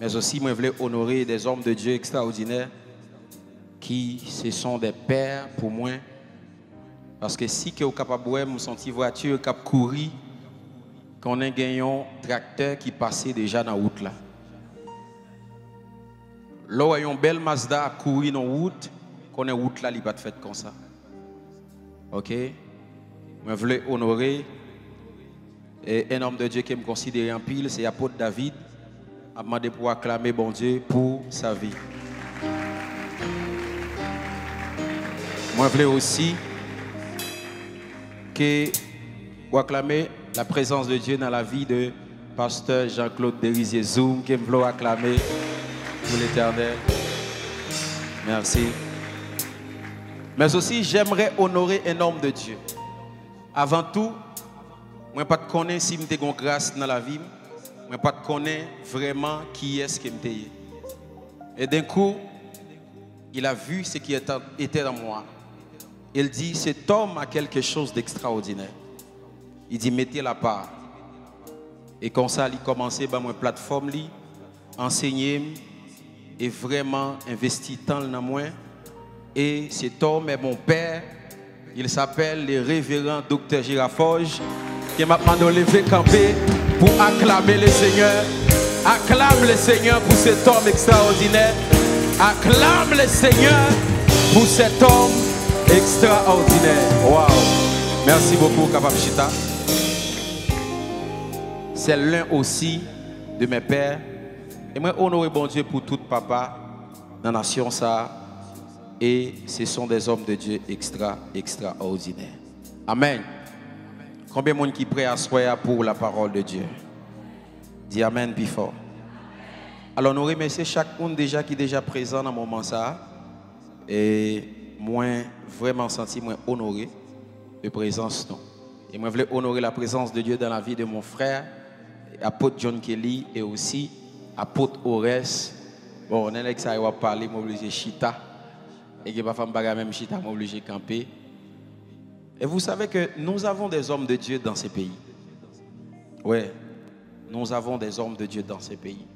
Mais aussi, moi, je voulais honorer des hommes de Dieu extraordinaires qui ce sont des pères pour moi. Parce que si vous êtes capable de me sentir voiture, cap courir, qu'on a gagné un tracteur qui passait déjà dans la route là. Là où il y a une belle Mazda à courir dans la route, qu'on a une route là, il n'est pas fait comme ça. Ok? Je voulais honorer un homme de Dieu qui me considère en pile, c'est l'apôtre David. A demandé pour acclamer bon Dieu pour sa vie. Moi, je voulais aussi que vous acclamer la présence de Dieu dans la vie de pasteur Jean-Claude Derisier Zoom, qui me voulait acclamer pour l'éternel. Merci. Mais aussi, j'aimerais honorer un homme de Dieu. Avant tout, moi, pas de connaître si je suis grâce dans la vie. Moi, pas de connaître vraiment qui est-ce qui m'était. Et d'un coup, il a vu ce qui était dans moi. Il dit, cet homme a quelque chose d'extraordinaire. Il dit, mettez la part. Et comme ça, il a commencé par ma plateforme, enseigner et vraiment investir tant dans moi. Et cet homme est mon père. Il s'appelle le révérend docteur Giraforge, qui m'a demandé de lever camper pour acclamer le Seigneur. Acclame le Seigneur pour cet homme extraordinaire. Acclame le Seigneur pour cet homme extraordinaire. Wow. Merci beaucoup, Kapap Chita. C'est l'un aussi de mes pères. Et moi, honorer bon Dieu pour tout papa dans la nation ça. Et ce sont des hommes de Dieu extraordinaires. Amen. Combien de monde qui est prêt à soyer pour la parole de Dieu? Dis Amen before. Alors nous remercions chaque monde déjà qui est déjà présent dans le moment ça. Et moi, vraiment senti moi honoré de présence. Non. Et moi, je voulais honorer la présence de Dieu dans la vie de mon frère, apôtre John Kelly, et aussi apôtre Ores. Bon, on est là que ça va parler, m'obliger Chita. Et que ma femme bagarre même Chita, m'obliger camper. Et vous savez que nous avons des hommes de Dieu dans ces pays. Oui, nous avons des hommes de Dieu dans ces pays.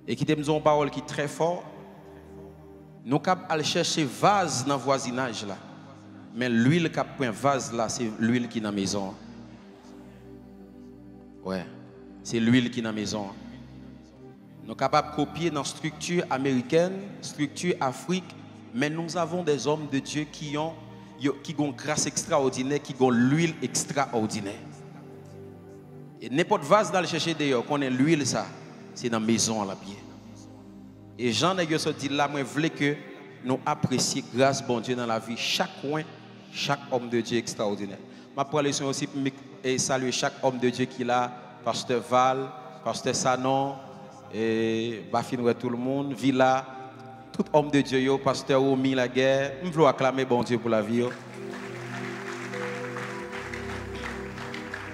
Et qui nous ont une parole qui est très forte. Nous allons chercher vase dans le voisinage là. Mais l'huile qui a vase là, c'est l'huile qui est dans la maison. Oui, c'est l'huile qui est dans la maison. Nous sommes capables de copier dans la structure américaine, structure Afrique. Mais nous avons des hommes de Dieu qui ont une grâce extraordinaire, qui ont l'huile extraordinaire. Et n'importe vase dans le chercher d'ailleurs, qu'on ait l'huile ça, c'est dans la maison à la pied. Et Jean Négueux se dit là, moi je veux que nous apprécions grâce bon Dieu dans la vie, chaque coin, chaque homme de Dieu extraordinaire. Je prends les soins aussi pour saluer chaque homme de Dieu qui est là, pasteur Val, pasteur Sanon, et Bafinoué tout le monde, Villa. Tout homme de Dieu, pasteur Omi la guerre, je veux acclamer bon Dieu pour la vie.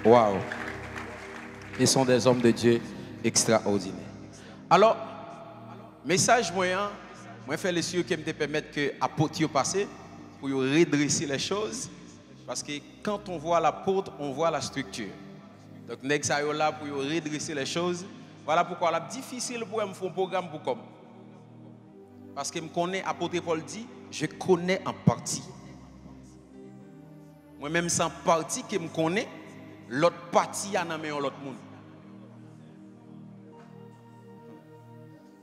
Waouh! Ils sont des hommes de Dieu extraordinaires. Alors, message moyen, moi fais les cieux qui me permettent que apôtre passer pour redresser les choses, parce que quand on voit l'apôtre, on voit la structure. Donc nèg ça yo là pour redresser les choses. Voilà pourquoi c'est difficile pour me faire un programme pour comme. Parce que je connais, apôtre Paul dit, je connais en partie. Moi-même, sans partie que je connais, l'autre partie a dans l'autre monde.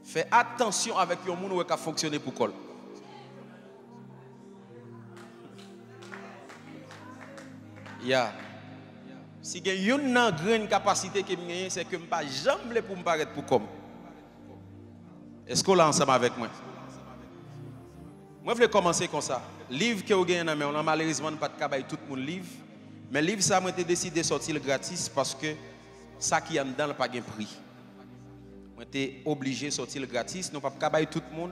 Fais attention avec les gens qui fonctionné pour col. Yeah. Si il y a une grande capacité que j'ai, c'est que je ne peux pas jamais pour me paraître pour comme. Est-ce que vous êtes ensemble avec moi? Moi, je vais commencer comme ça. Livre que vous avez, on a malheureusement pas de travail tout le monde livre. Mais le livre, ça, moi, j'ai décidé de sortir gratis parce que ça qui est dedans n'a pas de prix. Moi, j'ai obligé de sortir gratis. Nous ne pouvons pas travailler tout le monde,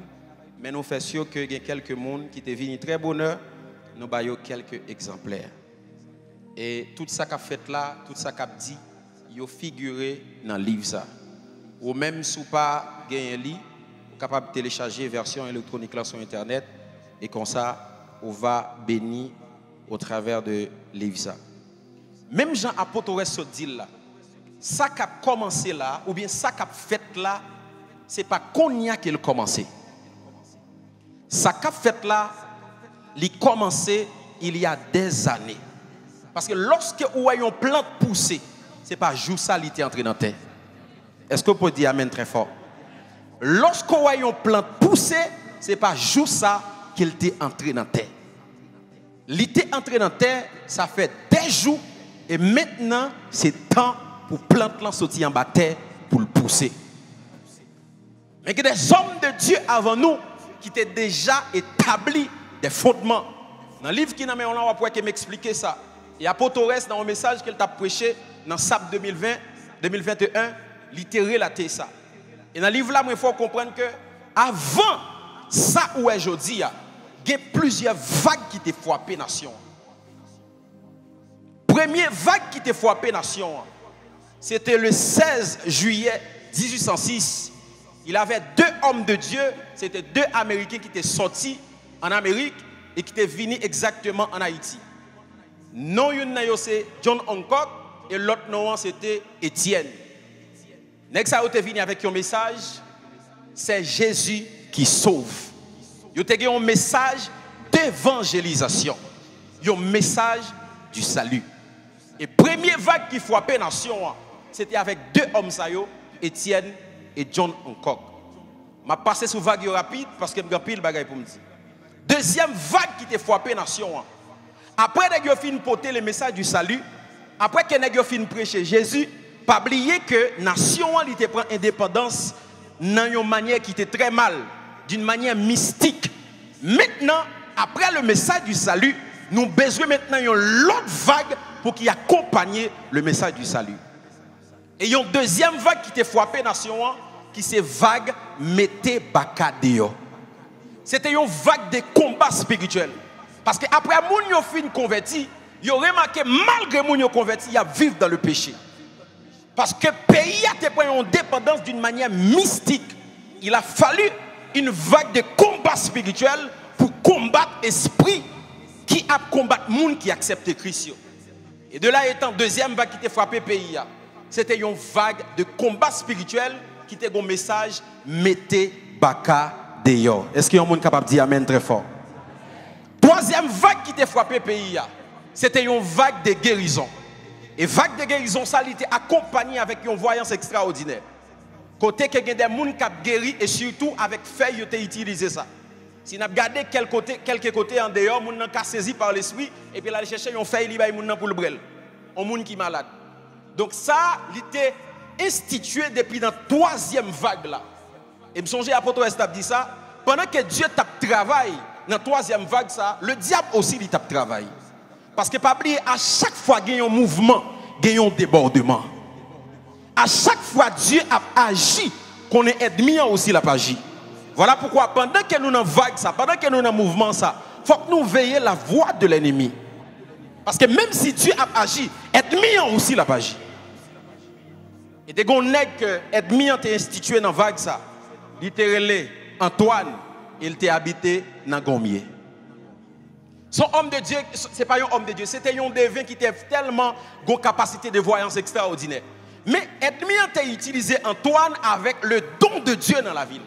mais nous faisons sûr qu'il y a quelques personnes qui sont venus très bonheur. Nous avons quelques exemplaires. Et tout ça qu'a fait là, tout ça qu'a dit, il a figuré dans le livre. Ça. Ou même si vous n'avez pas gagné un livre, vous êtes capable de télécharger la version électronique là sur Internet. Et comme ça, on va bénir au travers de l'Évisa. Même Jean apôtre se dit là, ça qui a commencé là, ou bien ça qui a fait là, c'est pas qu'on y a qu'il commencé. Ça qu'a fait là, il commencé il y a des années. Parce que lorsque vous voyez une plante pousser, ce n'est pas juste ça qui est entré dans la terre. Est-ce que vous pouvez dire amen très fort? Lorsque vous voyez une plante pousser, ce n'est pas juste ça qu'il était entré dans la terre. Il était entré dans la terre, ça fait des jours, et maintenant, c'est temps pour plante là sortir en bas terre pour le pousser. Mais que des hommes de Dieu avant nous qui étaient déjà établis des fondements. Dans le livre qui n'a pas on va m'expliquer ça. Et apôtre Torres dans un message qu'il a prêché dans SAP 2021, littéral la ça. Et dans le livre là, il faut comprendre que avant ça où est aujourd'hui, il y a plusieurs vagues qui t'ont frappé nation. Première vague qui t'a frappé nation, c'était le 16 juillet 1806. Il avait deux hommes de Dieu, c'était deux Américains qui étaient sortis en Amérique et qui étaient venus exactement en Haïti. Non, c'est John Hancock et l'autre nom c'était Étienne. Next ça était venu avec un message, c'est Jésus qui sauve. Il y a un message d'évangélisation, un message du salut. Et première vague qui frappait la nation, c'était avec deux hommes, Étienne et John Hancock. Je vais passer sur vague rapide parce que je vais pile bagaille pour me dire. Deuxième vague qui t'a frappé la nation. Après que vous fin porter le message du salut, après que vous fin prêcher Jésus, pas oublier que la nation a pris indépendance d'une manière qui était très mal, d'une manière mystique. Maintenant, après le message du salut, nous avons besoin maintenant d'une autre vague pour qui accompagne le message du salut. Et il y a une deuxième vague qui t'a frappé la nation, qui c'est vague mettez Bakadeo. C'était une vague de combat spirituel. Parce qu'après moun yo fin converti, yo remarqué malgré moun yo converti, il a vivre dans le péché. Parce que le pays a été pris en dépendance d'une manière mystique. Il a fallu une vague de combat spirituel pour combattre l'esprit qui a combattu les gens qui acceptent Christ. Et de là étant deuxième vague qui t'a frappé le pays, c'était une vague de combat spirituel qui était un message mettez Baka dehors. Est-ce qu'il y a un monde capable de dire amen très fort? Troisième vague qui t'a frappé le pays, c'était une vague de guérison. Et vague de guérison, ça a été accompagné avec une voyance extraordinaire. Côté que des gens qui ont guéri et surtout avec feuille, ils ont utilisé ça. Si nous regardons quelques côtés en dehors, les gens ont saisi par l'esprit et puis là, ils cherchent une feuille pour le brel. Un monde qui est malade. Donc ça, il était institué depuis la troisième vague là. Et je me souviens, l'apôtre a dit ça, pendant que Dieu tape travail dans la troisième vague, ça, le diable aussi il tape travail. Parce que, pas oublier, à chaque fois qu'il y a un mouvement, il y a un débordement. À chaque fois, Dieu a agi, qu'on est ennemi aussi, il a agi. Voilà pourquoi, pendant que nous avons vague, ça, pendant que nous avons mouvement, ça, il faut que nous veillions la voix de l'ennemi. Parce que même si Dieu a agi, ennemi aussi, il a agi. Et dès qu'on est que l'ennemi a été institué dans la vague, ça, littéralement, Antoine, il était habité dans Gomier. Son homme de Dieu, ce n'est pas un homme de Dieu, c'était un devin qui avait tellement de capacité de voyance extraordinaire. Mais l'ennemi a utilisé Antoine avec le don de Dieu dans la ville.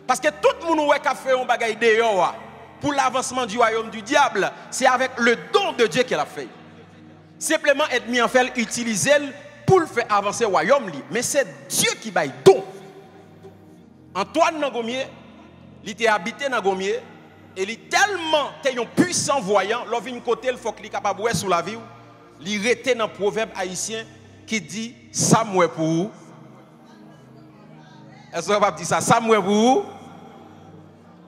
Parce que tout le monde qui a fait un bagage dehors pour l'avancement du royaume du diable, c'est avec le don de Dieu qu'il a fait. Simplement, l'ennemi a fait utiliser pour faire avancer le royaume. Mais c'est Dieu qui baille don. Antoine Nagomier, il était habité dans Gomier. Et il est tellement un puissant voyant, l'ovine côté, il faut qu'il soit capable de voir sous la vie. Il était dans le proverbe haïtien qui dit ça mouait pour vous. Est-ce qu'on va dire ça? Ça mouait pour vous.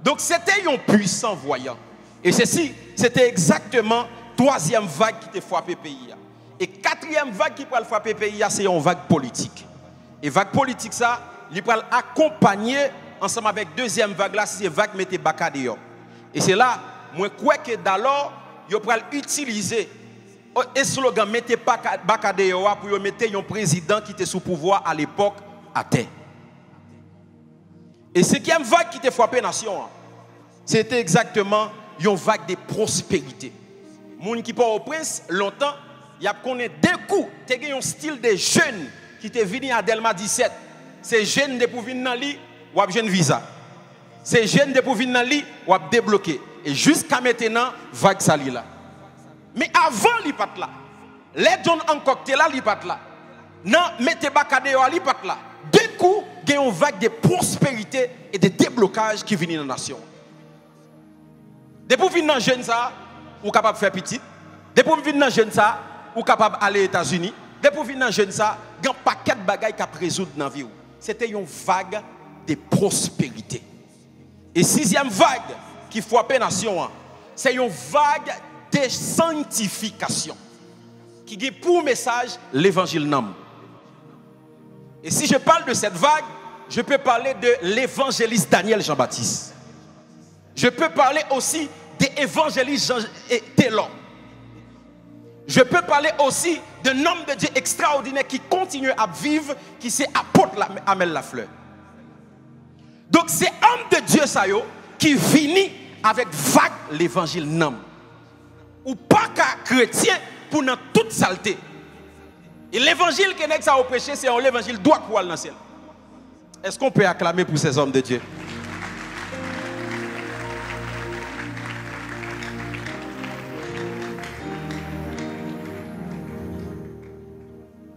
Donc c'était un puissant voyant. Et ceci, c'était exactement la troisième vague qui t'a frappé le pays. Et quatrième vague qui peut frapper le pays, c'est une vague politique. Et vague politique, ça, il peut accompagner ensemble avec deuxième vague là, c'est vague mettez Bakadeo. Et c'est là, moi, je crois que d'alors, ils vont utiliser le slogan mettez Bakadeo pour mettre un président qui était sous pouvoir à l'époque à terre. Et ce qui est une vague qui était frappé la nation, c'était exactement une vague de prospérité. Les gens qui partent au prince, longtemps, il y a connu deux coups, il y a un style de jeunes qui étaient venus à Delma 17. Ces jeunes, pour venir dans l'île, ou avez un visa. C'est jeune de pour venir dans lit, ou avez débloqué. Et jusqu'à maintenant, vague ça là. Mais avant li pat là, les John Hancock là li pat là. Non, mettez Bakadeo li pat là. Deux coups, il y a une vague de prospérité et de déblocage qui vient dans la nation. Depuis que vous venez dans jeune ça, vous êtes capable de faire petit. Depuis que vous venez dans jeune ça, vous êtes capable d'aller aux États-Unis. Depuis que vous venez dans jeune ça, il y a un paquet de bagages qui a résoudre dans la vie. C'était une vague de prospérité. Et sixième vague qui frappe la nation, c'est une vague de sanctification qui dit pour message l'évangile nam. Et si je parle de cette vague, je peux parler de l'évangéliste Daniel Jean-Baptiste. Je peux parler aussi de l'évangéliste Taylor. Je peux parler aussi d'un homme de Dieu extraordinaire qui continue à vivre, qui c'est apôtre Amel Lafleur. Donc c'est homme de Dieu ça yo, qui finit avec vague l'évangile nam. Ou pas qu'à chrétien pour dans toute saleté. Et l'évangile que nous avons prêché, c'est l'évangile droit pour aller dans le ciel. Est-ce qu'on peut acclamer pour ces hommes de Dieu?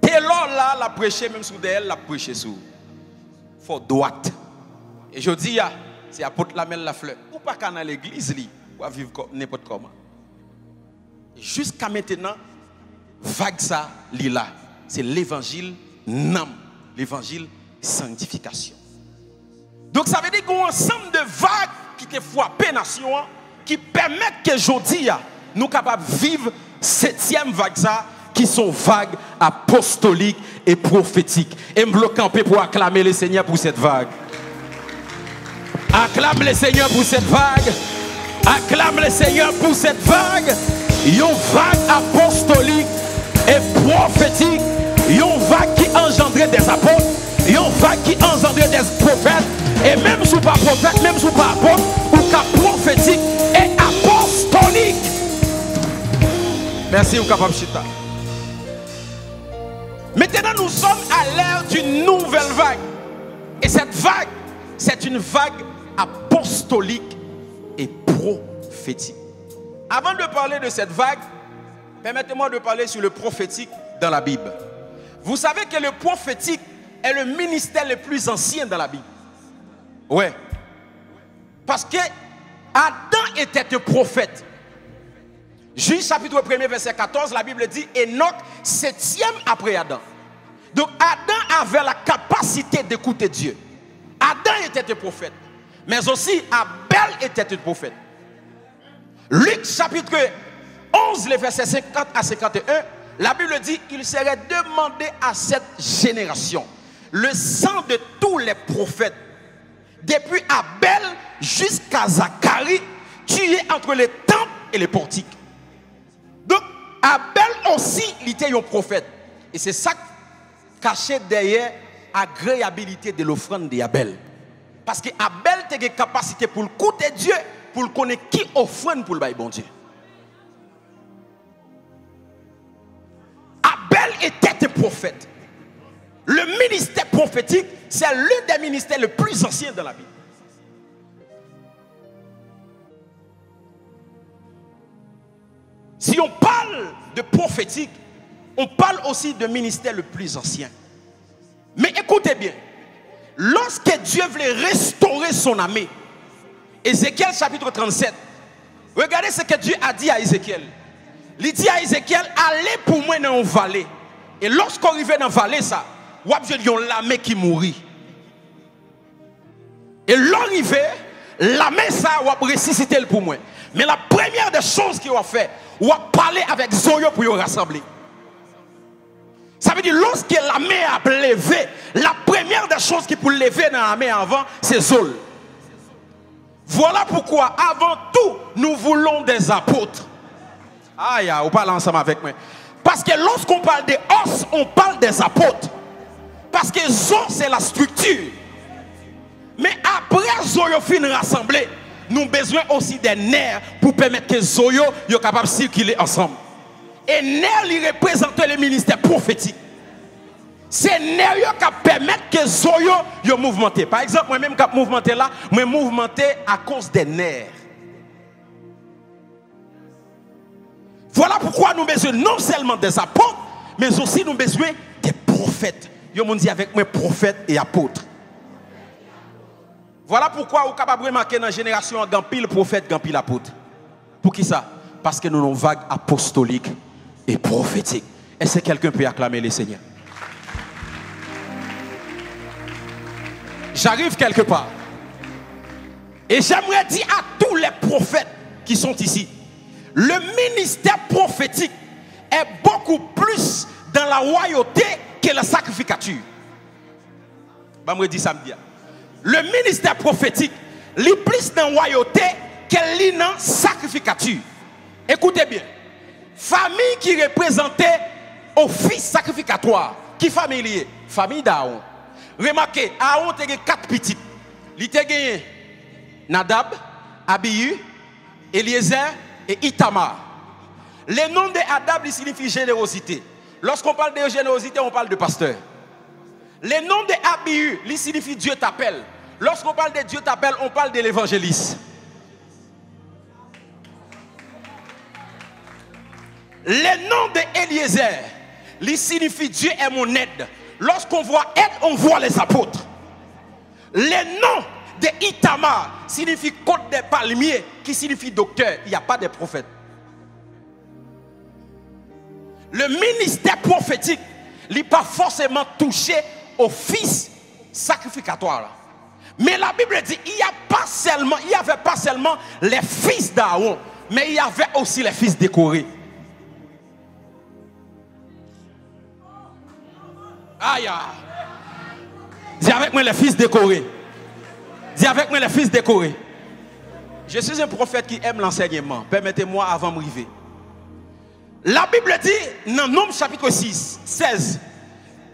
Taylor là, la prêché même sous d'elle, la prêché sous. Faut droite. Et je dis, c'est apôtre Lamel Lafleur. Ou pas qu'à dans l'église, ou à vivre n'importe comment. Jusqu'à maintenant, vague ça, là. C'est l'évangile nam, l'évangile sanctification. Donc ça veut dire qu'on a un ensemble de vagues qui te frappent la nation, qui permettent que aujourd'hui, nous sommes capables de vivre septième vague ça, qui sont vagues apostoliques et prophétiques. Et me camper pour acclamer le Seigneur pour cette vague. Acclame le Seigneur pour cette vague. Acclame le Seigneur pour cette vague. Une vague apostolique et prophétique. Une vague qui engendrait des apôtres. Une vague qui engendrait des prophètes. Et même sous pas prophète, même sous pas apôtre, ou cas prophétique et apostolique. Merci, ou capable chita. Maintenant, nous sommes à l'ère d'une nouvelle vague. Et cette vague, c'est une vague apostolique et prophétique. Avant de parler de cette vague, permettez-moi de parler sur le prophétique dans la Bible. Vous savez que le prophétique est le ministère le plus ancien dans la Bible. Ouais. Parce que Adam était un prophète. Juge chapitre 1 verset 14, la Bible dit Enoch septième après Adam. Donc Adam avait la capacité d'écouter Dieu. Adam était un prophète. Mais aussi Abel était un prophète. Luc chapitre 11, les versets 50 à 51, la Bible dit il serait demandé à cette génération le sang de tous les prophètes, depuis Abel jusqu'à Zacharie, tué entre les temples et les portiques. Donc, Abel aussi, il était un prophète. Et c'est ça caché derrière l'agréabilité de l'offrande d'Abel. Parce que Abel a une capacité pour écouter Dieu, pour connaître qui offrande pour le bon Dieu. Abel était un prophète. Le ministère prophétique, c'est l'un des ministères les plus anciens de la Bible. Si on parle de prophétique, on parle aussi de ministère le plus ancien. Mais écoutez bien, lorsque Dieu voulait restaurer son armée, Ézéchiel chapitre 37, regardez ce que Dieu a dit à Ézéchiel. Il dit à Ézéchiel, allez pour moi dans une vallée. Et lorsqu'on arrive dans la vallée, ça, vous avez l'armée qui mourit. Et l'arrivée, l'armée, ça, vous avez ressuscité pour moi. Mais la première des choses qu'il va faire, vous allez parler avec Zoyo pour vous rassembler. Ça veut dire, lorsque l'armée a levé, la première des choses qui pour lever dans l'armée avant, c'est Zol. Voilà pourquoi, avant tout, nous voulons des apôtres. Aïe, on parle ensemble avec moi. Parce que lorsqu'on parle des os, on parle des apôtres. Parce que Zo, c'est la structure. Mais après Zoyo fin rassemblé, nous avons besoin aussi des nerfs pour permettre que Zoyo soit capable de circuler ensemble. Et nerfs, il représente le ministère prophétique. C'est nerf qui permet que Zoyo yo mouvementé. Par exemple, moi-même qui mouvementé là, moi mouvementé à cause des nerfs. Voilà pourquoi nous besoin non seulement des apôtres, mais aussi nous besoin des prophètes. Yo m'ont dit avec moi prophètes et apôtres. Voilà pourquoi vous êtes capable de remarquer dans la génération grand pile prophète, grand pile apôtre. Pour qui ça? Parce que nous avons une vague apostolique et prophétique. Est-ce que quelqu'un peut acclamer le Seigneur? J'arrive quelque part. Et j'aimerais dire à tous les prophètes qui sont ici, le ministère prophétique est beaucoup plus dans la royauté que la sacrificature. Je me dis samedi. Le ministère prophétique est plus dans la royauté que dans la sacrificature. Écoutez bien. Famille qui représentait office sacrificatoire. Qui famille est? Famille d'Aaron. Remarquez, Aaron a 4 petites. Il a gagné Nadab, Abihu, Eliezer et Itamar. Le nom de Nadab signifie générosité. Lorsqu'on parle de générosité, on parle de pasteur. Le nom de Abihu signifie Dieu t'appelle. Lorsqu'on parle de Dieu t'appelle, on parle de l'évangéliste. Le nom de Eliezer signifie Dieu est mon aide. Lorsqu'on voit aide, on voit les apôtres. Le nom de Itamar signifie côte des palmiers, qui signifie docteur. Il n'y a pas de prophète. Le ministère prophétique n'est pas forcément touché au fils sacrificatoire. Mais la Bible dit il n'y avait pas seulement les fils d'Aaron, mais il y avait aussi les fils décorés. Aïe. Dis avec moi les fils décorés. Dis avec moi les fils décorés. Je suis un prophète qui aime l'enseignement. Permettez-moi avant de m'arriver. La Bible dit dans Nombre chapitre 6, 16.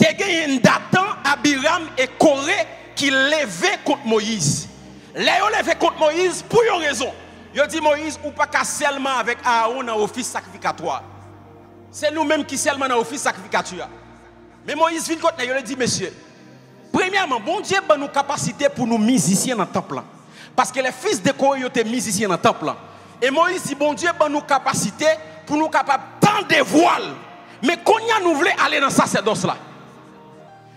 Il y a un Dathan, Abiram et Corée qui levaient contre Moïse. Les levaient contre Moïse pour une raison. Ils dit Moïse ou pas qu'à seulement avec Aaron dans l'office sacrificatoire. C'est nous-mêmes qui seulement dans l'office sacrificatoire. Mais Moïse vient contre nous, il dit, monsieur, premièrement, bon Dieu a nous capacité pour nous musiciens dans le temple. Parce que les fils de Corée étaient musiciens dans le temple. Et Moïse dit, bon Dieu a nous capacité pour nous capables tant de voiles. Mais quand nous voulons aller dans le sacerdoce là,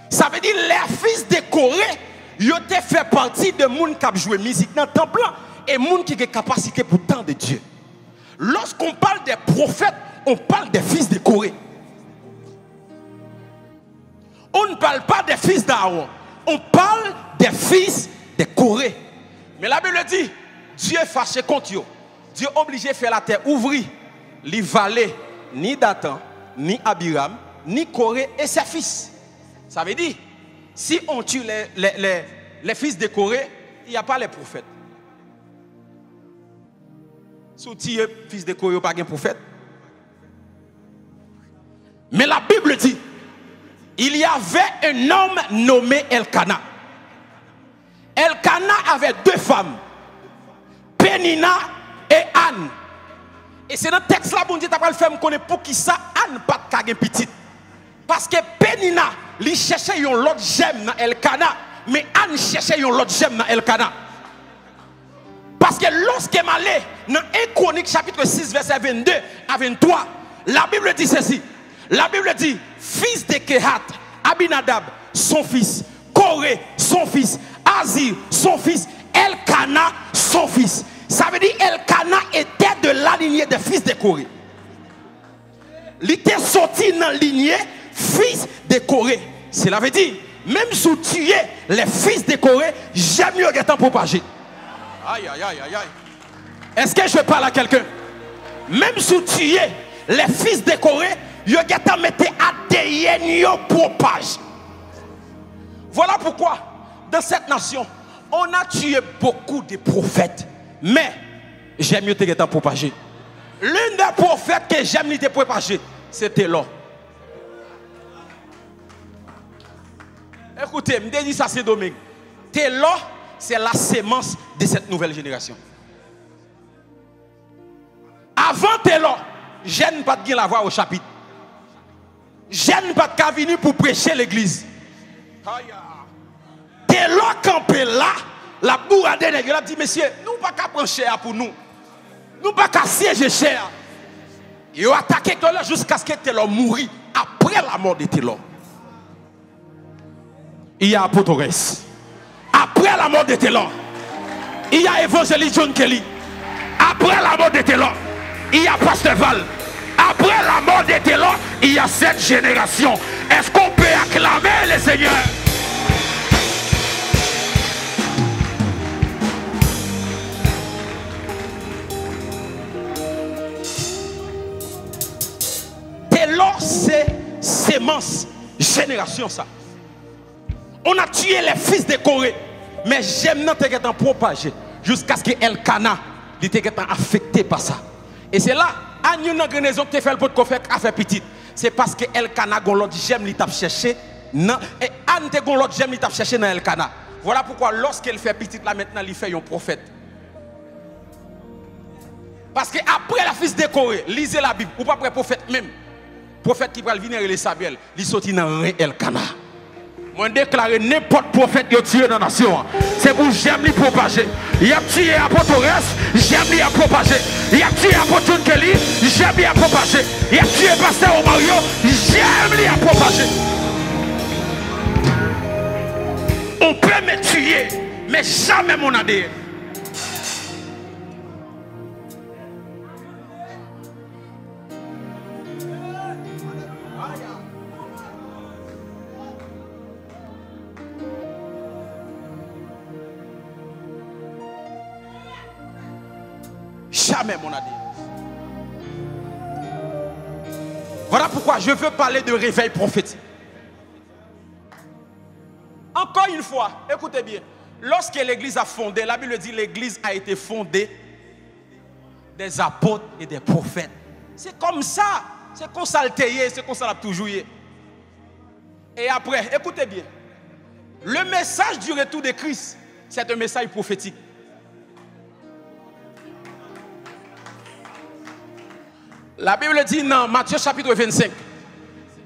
ça veut dire les fils de Corée, ils ont fait partie de gens qui ont joué musique dans le temple et des gens qui ont capacité pour tant de Dieu. Lorsqu'on parle des prophètes, on parle des fils de Corée. On ne parle pas des fils d'Aaron. On parle des fils de Corée. Mais la Bible dit, Dieu est fâché contre eux. Dieu est obligé de faire la terre ouvrir. Les vallées, ni Dathan, ni Abiram, ni Corée et ses fils. Ça veut dire, si on tue les fils de Corée, il n'y a pas les prophètes. Si on tue les fils de Corée, il n'y a pas de prophète. Mais la Bible dit, il y avait un homme nommé Elkana. Elkana avait 2 femmes, Pénina et Anne. Et c'est dans le texte là, bon Dieu, tu vas le faire me connaître pour qui ça, Anne pas de petite. Parce que Pénina, lui cherchait une autre gemme dans Elkana, mais Anne cherchait une autre gemme dans Elkana. Parce que lorsqu'elle allait dans 1 Chronique chapitre 6, verset 22 à 23, la Bible dit ceci. La Bible dit, fils de Kehat, Abinadab, son fils, Corée, son fils, Azir, son fils, Elkana, son fils. Ça veut dire Elkana était de la lignée des fils de Corée. Il était sorti dans la lignée fils de Corée. Cela veut dire, même si tu es les fils de Corée, j'aime mieux que propagé. Aïe, aïe, aïe, aïe, aïe. Est-ce que je parle à quelqu'un? Même si tu es les fils de Corée, yo geta mette ADN yo propage. Voilà pourquoi dans cette nation on a tué beaucoup de prophètes, mais j'aime mieux te geta propager. L'un des prophètes que j'aime mieux te propager, c'était là. Écoutez, me dit ça c'est Domingue. Télo, c'est la sémence de cette nouvelle génération. Avant Télo, je n'ai pas de la voix au chapitre. J'aime pas de venir pour prêcher l'église. T'es là campé là, la bourrade elle a dit monsieur, nous pas qu'à prendre cher pour nous. Nous pas qu'à siéger cher. Ils ont attaqué Taylor jusqu'à ce que Taylor mourit après la mort de Taylor. Il y a Apotores. Après la mort de Taylor, il y a Évangéliste John Kelly. Après la mort de Taylor, il y a Pasteur Val. Après la mort de Taylor, il y a cette génération. Est-ce qu'on peut acclamer le Seigneur? Taylor, c'est sémence génération ça. On a tué les fils de Corée, mais j'aime non te en propager jusqu'à ce que Elkana était affecté par ça. Et c'est là, à une raison que tu fais le pot de faire petit. C'est parce que Elkana gon l'autre j'aime li t'a cherché non et Anne te gon l'autre j'aime li t'a cherché dans Elkana. Voilà pourquoi lorsqu'elle fait petit là maintenant il fait un prophète. Parce que après la fils de Corée, lisez la Bible ou pas après prophète même. Prophète qui va venir et les Samuel, il sorti dans Elkana. Moi déclarer n'importe prophète qui a tué dans la nation. C'est pour j'aime les propager. Il a tué Apotores, j'aime les propager. Il a tué Apotone Kelly, j'aime les propager. Il a tué Pasteur Omario, j'aime les propager. On peut me tuer, mais jamais mon ADN. Jamais mon ADN. Voilà pourquoi je veux parler de réveil prophétique. Encore une fois, écoutez bien. Lorsque l'église a fondé, la Bible dit l'église a été fondée des apôtres et des prophètes. C'est comme ça. C'est comme ça le taillé, c'est comme ça l'a toujours eu. Et après, écoutez bien. Le message du retour de Christ, c'est un message prophétique. La Bible dit dans Matthieu chapitre 25,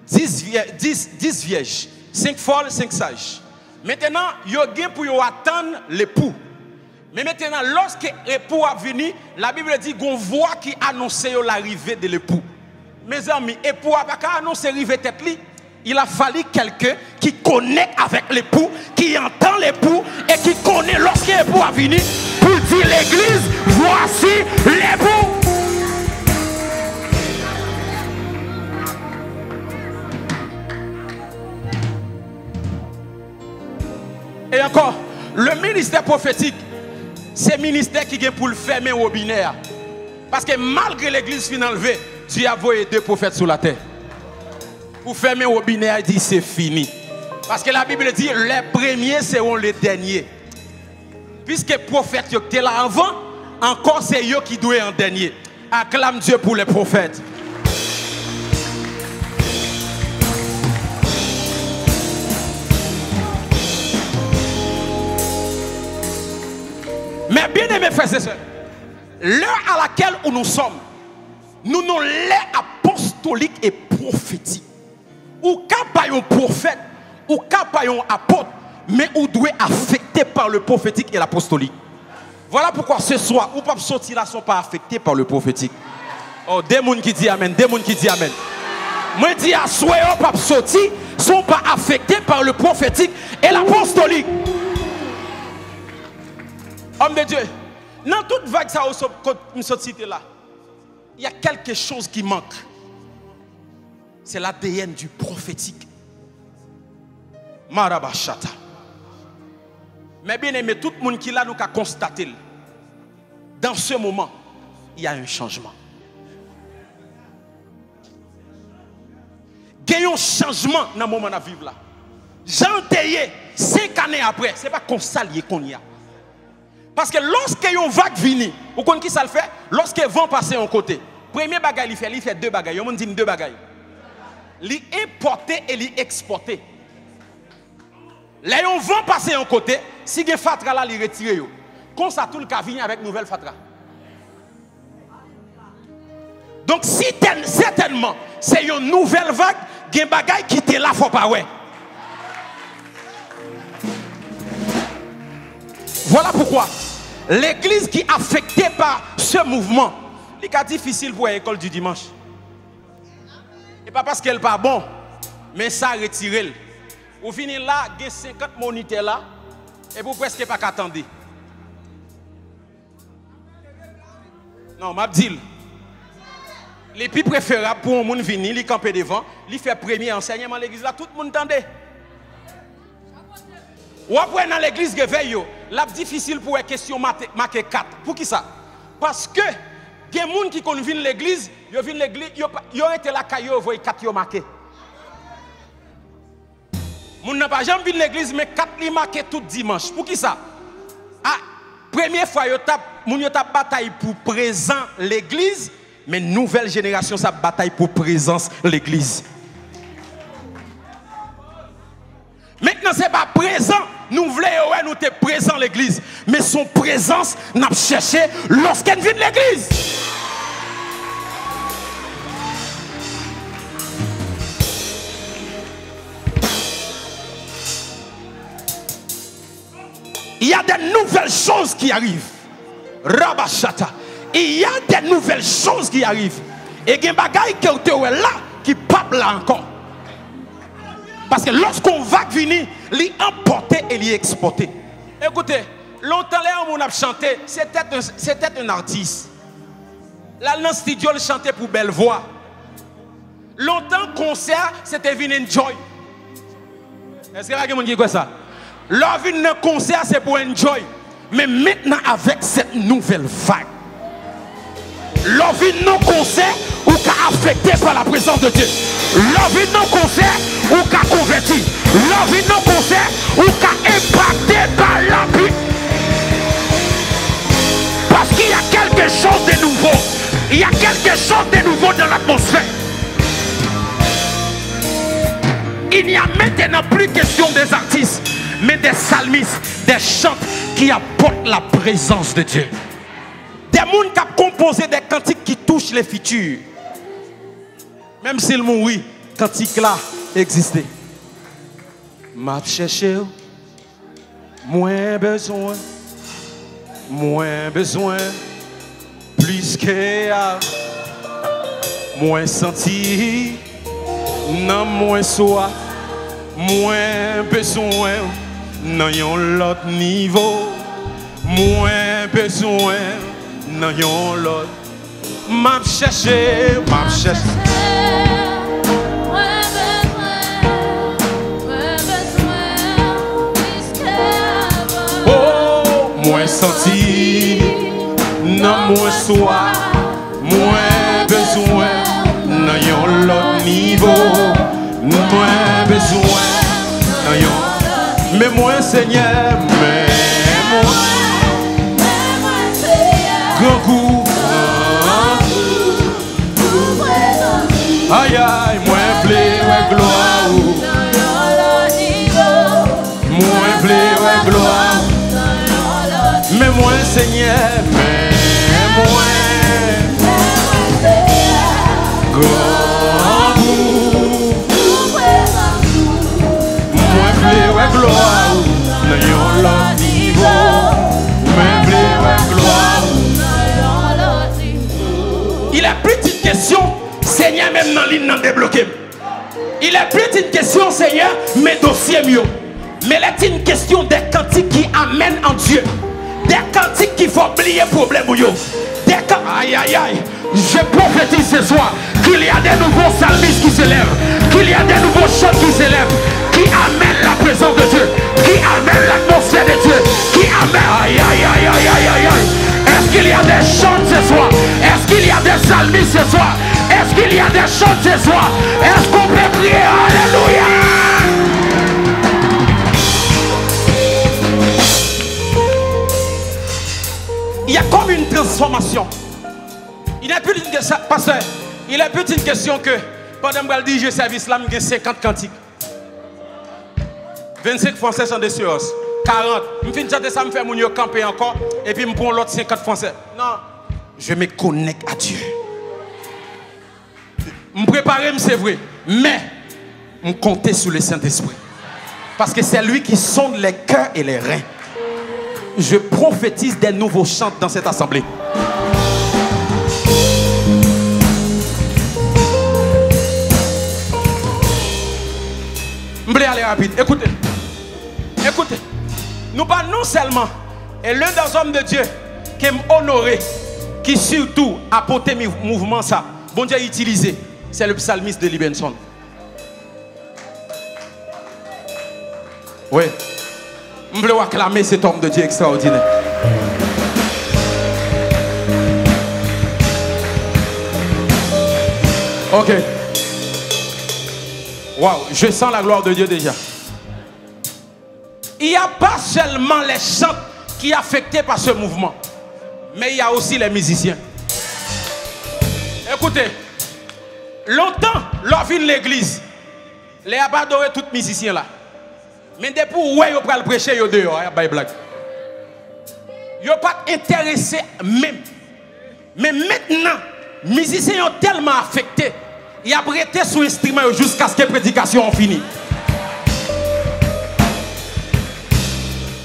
10 vierges, 5 folles, 5 sages. Maintenant, il y a pour attendre l'époux. Mais maintenant, lorsque l'époux a venu, la Bible dit qu'on voit qui annonçait l'arrivée de l'époux. Mes amis, l'époux n'a pas annoncé l'arrivée de tête. Il a fallu quelqu'un qui connecte avec l'époux, qui entend l'époux et qui connaît lorsque l'époux a venu pour dire l'église, voici l'époux. Et encore, le ministère prophétique, c'est le ministère qui est pour le fermer au binaire. Parce que malgré l'église finale enlevée, Dieu a envoyé 2 prophètes sur la terre. Pour fermer au binaire, il dit c'est fini. Parce que la Bible dit les premiers seront les derniers. Puisque les prophètes qui étaient là avant, encore c'est eux qui doivent en dernier. Acclame Dieu pour les prophètes. Mais bien aimés frères et sœurs, l'heure à laquelle nous sommes, nous avons l'ère apostolique et prophétique. Ou qu'à un prophète, ou qu'à un apôtre, mais on doit être affecté par le prophétique et l'apostolique. Voilà pourquoi ce soir, ou pas sortir là, ne sont pas affectés par le prophétique. Oh, des gens qui disent Amen, des gens qui disent Amen. Moi, je dis à soi, ou pas sortir, ne sont pas affectés par le prophétique et l'apostolique. Homme de Dieu, dans toute vague ça cette cité là, il y a quelque chose qui manque. C'est l'ADN du prophétique. Marabashata. Mais bien aimé, tout le monde qui là nous a constaté, dans ce moment, il y a un changement. Il y a un changement dans le moment de vivre là. Jean Théier, 5 années après, ce n'est pas qu'on s'allie qu'on y a. Parce que lorsque y a une vague vient, vous connaissez qui ça le fait? Lorsque vent passer en côté. Premier bagage, il fait 2 bagages. On dit 2 bagages. Il importer et il exporter. Là, on vent passer en côté, si il y a fatra là, il retire. Comme ça, tout le cas vient avec nouvelle fatra. Donc, si certainement, c'est une nouvelle vague gen bagay qui te là, faut pas ouais. Voilà pourquoi l'église qui est affectée par ce mouvement, c'est difficile pour l'école du dimanche. Et pas parce qu'elle n'est pas bon, mais ça retire. Au final là, il y a 50 moniteurs là, et vous presque pas qu'attendre. Non, m'a dit. Les plus préférables pour un monde venir, il camper devant, il fait premier enseignement à l'église là, tout le monde entendait. Ou après dans l'église réveil, là difficile pour une question marqué 4. Pour qui ça? Parce que il y a des gens qui viennent l'église, ils viennent l'église, ils ont été là caillou voient 4 yo marqué. Moun n'a pas jamais vu l'église mais 4 li marqué tout dimanche. Pour qui ça? Ah, première fois yo tap bataille pour présent l'église, mais nouvelle génération ça bataille pour présence l'église. Maintenant c'est pas présent, nous voulons nous te présent l'église, mais son présence n'a pas cherché lorsqu'elle vient de l'église. Il y a des nouvelles choses qui arrivent. Rabashata. Il y a des nouvelles choses qui arrivent. Et il y a des bagailles qui sont là, qui ne là encore. Parce que lorsqu'on va venir, les emporter et les exporter. Écoutez, longtemps là on a chanté, c'était un artiste. Là dans le studio, il chantait pour belle voix. Longtemps concert, c'était venu enjoy. Est-ce que y a quelqu'un qui dit quoi ça? Leur vie de concert, c'est pour enjoy. Mais maintenant, avec cette nouvelle vague, leur vie de concert, ou qu'a affecté par la présence de Dieu. Leur vie de concert, ou qu'a converti. Leur vie de concert, ou qu'a impacté par la vie. Parce qu'il y a quelque chose de nouveau. Il y a quelque chose de nouveau dans l'atmosphère. Il n'y a maintenant plus question des artistes, mais des psalmistes, des chants qui apportent la présence de Dieu. Des gens qui ont composé des cantiques qui touchent les futurs. Même s'ils mourent, cantiques là existaient. M'a cherché, moins besoin, plus que moins senti, non moins soif. Moins besoin, dans un autre niveau. Moins besoin, dans un autre. M'a cherché. Oh, moins senti, non moins soif. Moins besoin, dans un autre niveau. Moins besoin, mais moi Seigneur, mais moi grand coup, aïe aïe, moi blé gloire, moi blé gloire, mais moi Seigneur, mais moi grand coup. Gloire, n'ayons l'autre niveau. Il est plus une question, Seigneur, même dans l'île non débloqué. Il est plus une question, Seigneur, mes dossiers mieux. Mais c'est une question des cantiques qui amènent en Dieu. Des cantiques qui font oublier les problèmes. Aïe aïe aïe. Je prophétise ce soir qu'il y a des nouveaux psalmistes qui s'élèvent, qu'il y a des nouveaux chants qui s'élèvent, qui amènent la présence de Dieu, qui amènent l'atmosphère de Dieu, qui amènent. Aïe aïe aïe aïe aïe aïe aïe. Est-ce qu'il y a des chants ce soir? Est-ce qu'il y a des psalmistes ce soir? Est-ce qu'il y a des chants ce soir? Est-ce qu'on peut prier? Alléluia! Il y a comme une transformation. Il n'est plus une question, pasteur, il n'est plus une question que pendant que je dis je service là, j'ai 50 cantiques. 25 Français sont dessus, 40. Je finis de chanter ça, je fais mon camper encore, et puis je prends l'autre 50 Français. Non, je me connecte à Dieu. Je me prépare, c'est vrai. Mais on comptait sur le Saint-Esprit. Parce que c'est lui qui sonde les cœurs et les reins. Je prophétise des nouveaux chants dans cette assemblée. Je vais aller rapide. Écoutez. Écoutez. Nous parlons non seulement et l'un des hommes de Dieu qui aime honorer, qui surtout a porté mouvement ça, bon Dieu a utilisé, c'est le psalmiste de Libenson. Oui. Je veux acclamer cet homme de Dieu extraordinaire. Ok. Waouh, je sens la gloire de Dieu déjà. Il n'y a pas seulement les chants qui sont affectés par ce mouvement, mais il y a aussi les musiciens. Écoutez, longtemps, lorsqu'on vient l'église, les a pas adoré tous les musiciens là. Mais depuis où ils ont prêcher, ils ont dehors, il y a pas de blague. Ils n'ont pas intéressé même. Mais maintenant, les musiciens sont tellement affectés, ils ont prêté sur l'instrument jusqu'à ce que la prédication ait fini.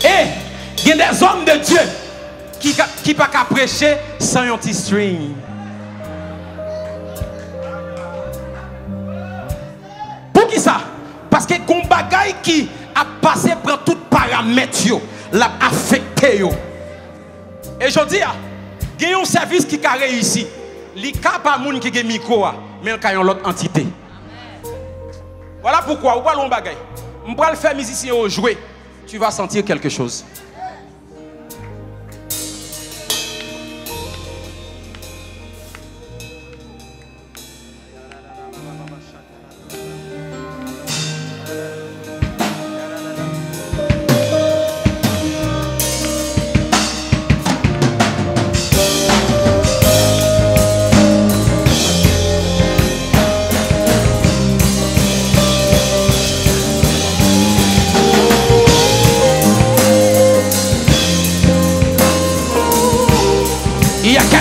Et il y a des hommes de Dieu qui ne peuvent pas prêcher sans un petit string. Pour qui ça? Parce que les bagaille qui a passé par tout paramètre, l'a affecté. Et je dis, il y a un service qui a réussi. Il n'y a pas de monde qui a un micro, mais il y a une autre entité. Voilà pourquoi, on va le bagaille. On va le faire musicien jouer. Tu vas sentir quelque chose.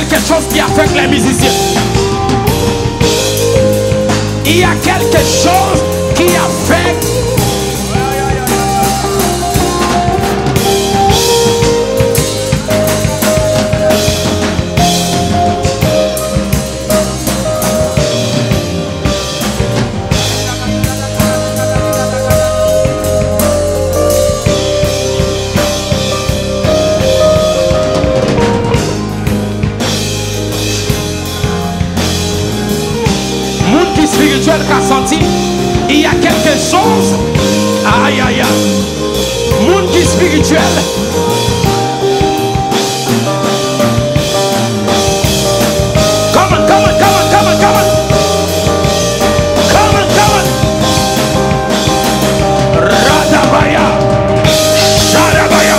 Quelque chose qui affecte les musiciens. Il y a quelque chose qui affecte. Spirituel qu'a senti, il y a quelque chose. Aïe aïe aïe. Monde qui spirituel. Come on, come on, come on, come on, come on. Come on, come on. Radabaya. Shadabaya.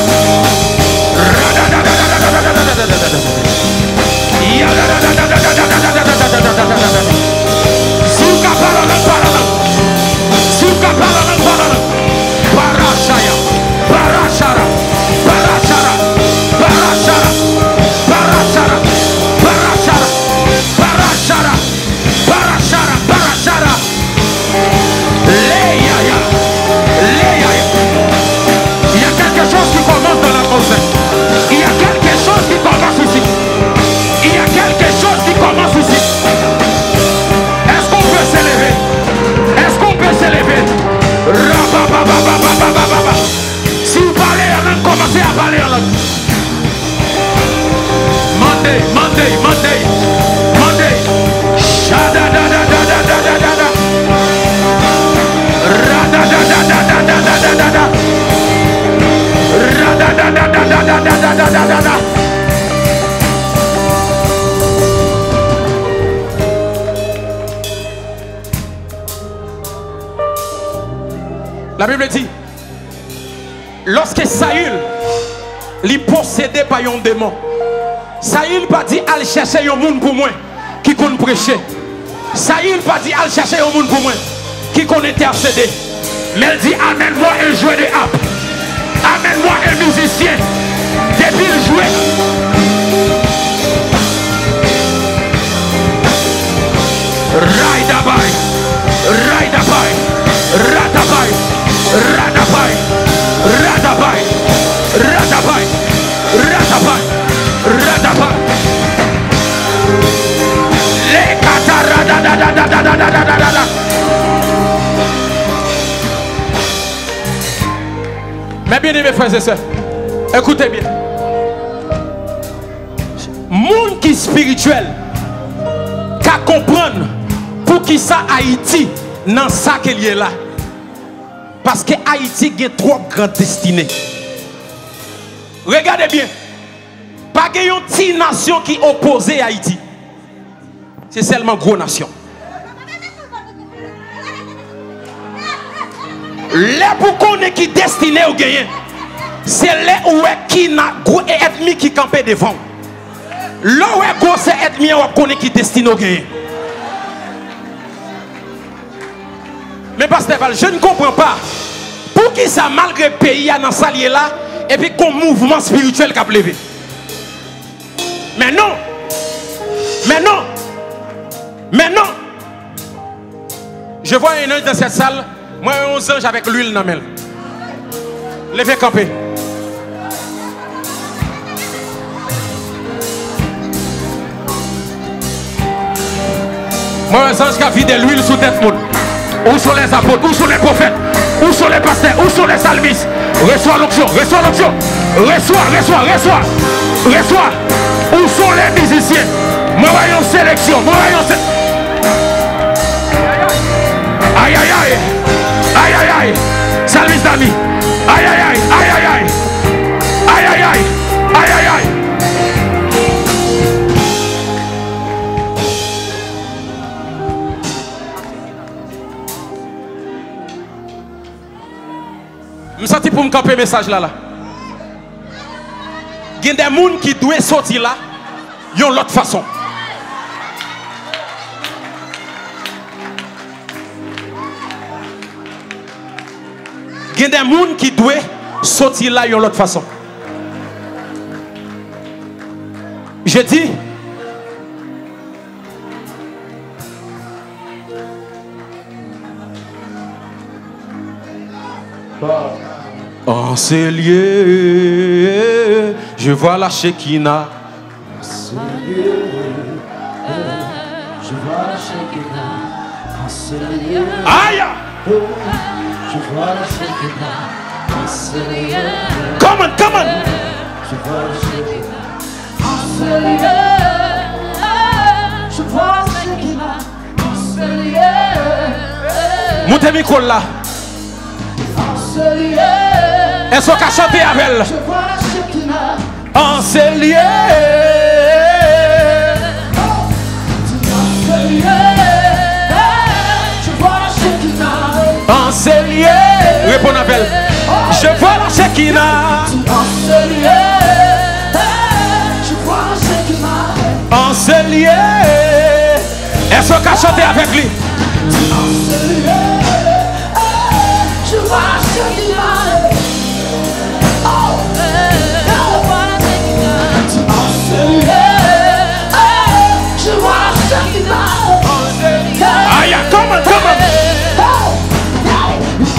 La Bible dit, lorsque Saül lui possédé par un démon, Saül pas dit aller chercher un monde pour moi qui compte prêcher. Saül pas dit aller chercher un monde pour moi qui compte intercéder. Mais elle dit amène-moi un joueur de harpe, amène-moi un musicien. Depuis le jouet, Raidabai, Raidabai, Mais bien aimés frères et sœurs, écoutez bien. Monde qui est spirituel, qu'à comprendre pour qui ça Haïti, dans ça qu'il est là. Parce que Haïti a trop grande destinée. Regardez bien. Pas une petite nation qui oppose à Haïti. C'est seulement une grosse nation. Les pour qu'on est qui destiné au gagnant. C'est les où est qui n'a gros ennemi qui campait devant. Là où est gros c'est ennemi où qu'on est qui destiné au gagnant. Mais pasteur Val, je ne comprends pas. Pour qui ça malgré le pays dans salier là et puis qu'on mouvement spirituel qui a levé. Mais non. Mais non. Mais non. Je vois un ange dans cette salle. Moi, 11 anges avec l'huile dans la main. Levez camper. Moi, un ange qui a vidé l'huile sous tête monde. Où sont les apôtres? Où sont les prophètes? Où sont les pasteurs? Où sont les salmistes? Reçois l'onction, reçois l'onction. Reçois. Où sont les musiciens? Moi, voyons sélection. Moi, voyons sélection. Aïe, aïe, aïe. Aïe, aïe, aïe. Salmis d'amis. Aïe, aïe, aïe. Aïe, aïe, aïe. Aïe, aïe, aïe. Aïe, aïe, aïe. Je me sens pour me camper le message là. Il y a des gens qui doivent sortir là, ils ont l'autre façon. Il y a des gens qui doivent sortir là, ils ont l'autre façon. Je dis, en ces lieux, je vois la Shekinah. En ces lieux, je vois la Shekinah. En ces lieux, Aïe! je vois la Shekinah. En ces lieux, Come on! je vois la Shekinah. En ces lieux, je vois la Shekinah. En ces lieux, Montez le micro là. en ces lieux, Est-ce qu'on a chanté avec elle? je vois la Shekinah. En ces lieux. Je vois la Shekinah. En ces lieux. Réponds à elle. Je vois la Shekinah. En ces lieux, je vois la Shekinah. En ces lieux. Est-ce qu'on a chanté avec lui? En ces lieux, je vois la Shekinah. Oh, je vois la Shekinah. En ces lieux, je vois la Shekinah. Aïe, come on!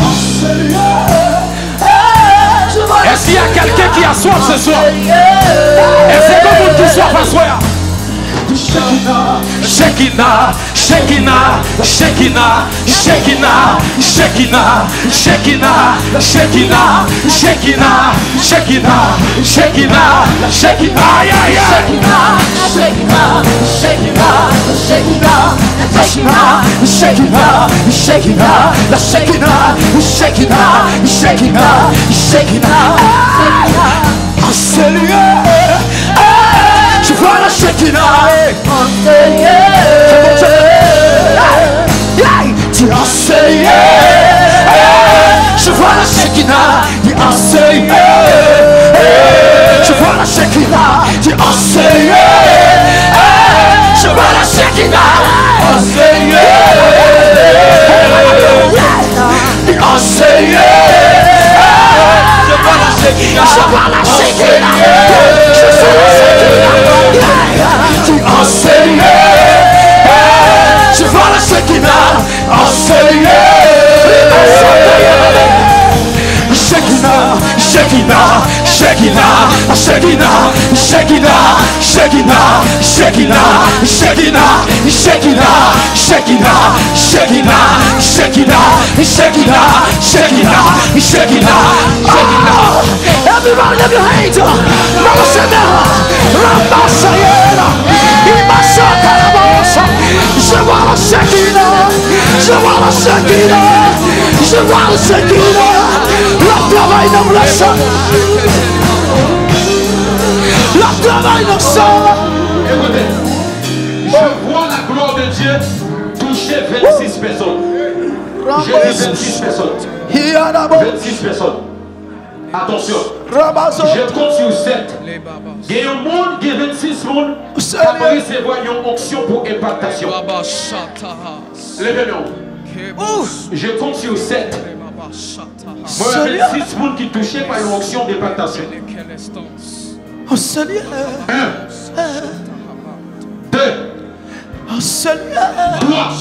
En ces lieux, je vois la Est-ce qu'il y a quelqu'un qui a soif ce soir? Est-ce que vous qui soif à soir? Shekinah, Shekinah, Shekinah, Shekinah, Shekinah, Shekinah, Shekinah, Shekinah, Shekinah, Shekinah, Shekinah, aïe, aïe, aïe. En ces lieux, je vois la Shekinah. En ces lieux, en ces lieux, je vois la Shekinah. En ces lieux, je vois la Shekinah. En ces lieux, je vois la Shekinah. En ces lieux, en ces lieux, je vois la Shekinah. Je vois la Shekinah. Je vois la Shekinah. En ces lieux, je vois la Shekinah. En ces lieux, Shekinah, Shekinah, Shekinah, Shekinah, Shekinah, Shekinah, Shekinah, Shekinah, Shekinah, Shekinah, Shekinah, Shekinah, Shekinah, Shekinah, Shekinah, Shekinah. vois la Shekinah. Je vois la Shekinah. Le travail dans le sang. Le travail dans le sang. Écoutez, je vois la gloire de Dieu toucher 26 personnes. J'ai dit 26 personnes. 26 personnes. Attention. Je compte sur 7. Il y a un monde, il y a 26 monde qui a recevoir une onction pour impactation. Levez-le. Je compte sur 7. Moi, il y a 26 monde qui touchent par une onction d'impactation. Oh Seigneur. 1, 2, Oh Seigneur. 3.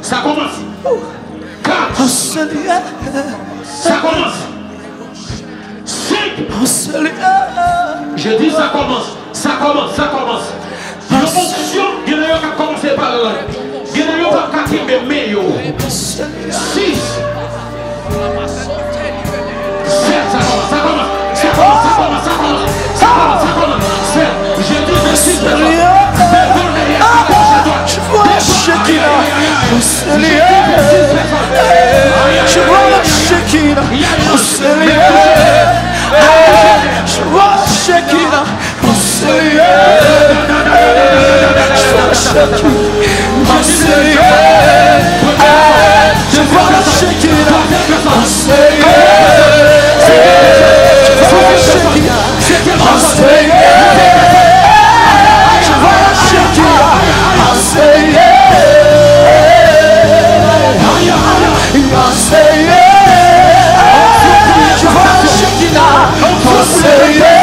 Ça commence. 4. Oh Seigneur. Ça commence. 5. Oh Seigneur. Je dis ça commence. Ça commence. Ça commence. L'opposition, il y en a qui ont commencé par là. Il y en a qui ont commencé par meilleur. 6. 7. Ça commence. Ça commence. Ça commence. Ça commence. Ça commence. Ça commence. Ça commence. 7. Je dis 26 personnes. Je vois la Shekinah. Oh Seigneur. Je vois la Shekinah. Oh Seigneur. Je vois la Shekinah. Oh Seigneur. Je vois la Shekinah. Oh Seigneur. Je vois la Shekinah. Oh Seigneur. Je vois la Shekinah. Oh Seigneur. Je vois la Shekinah. Oh Seigneur. Oh Seigneur. Je vois la Shekinah. Oh Seigneur.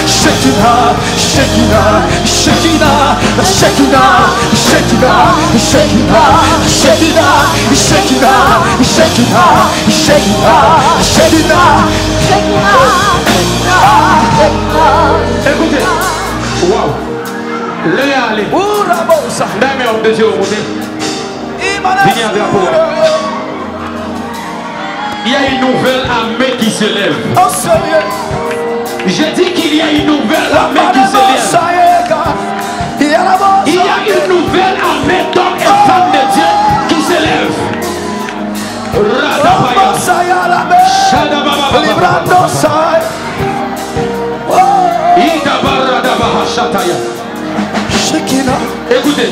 Shekinah, Shekinah, Shekinah, Shekinah, Shekinah, Shekinah, Shekinah, Shekinah, Shekinah, Shekinah, Shekinah, Shekinah. Écoutez. Waouh. Léa, allez. D'ailleurs, on désire remonter. Venez à drapeau. Il y a une nouvelle armée qui se lève. Oh Seigneur. J'ai dit qu'il y a une nouvelle armée qui se lève. Il y a une nouvelle armée d'hommes et femmes de Dieu qui se lève. Écoutez,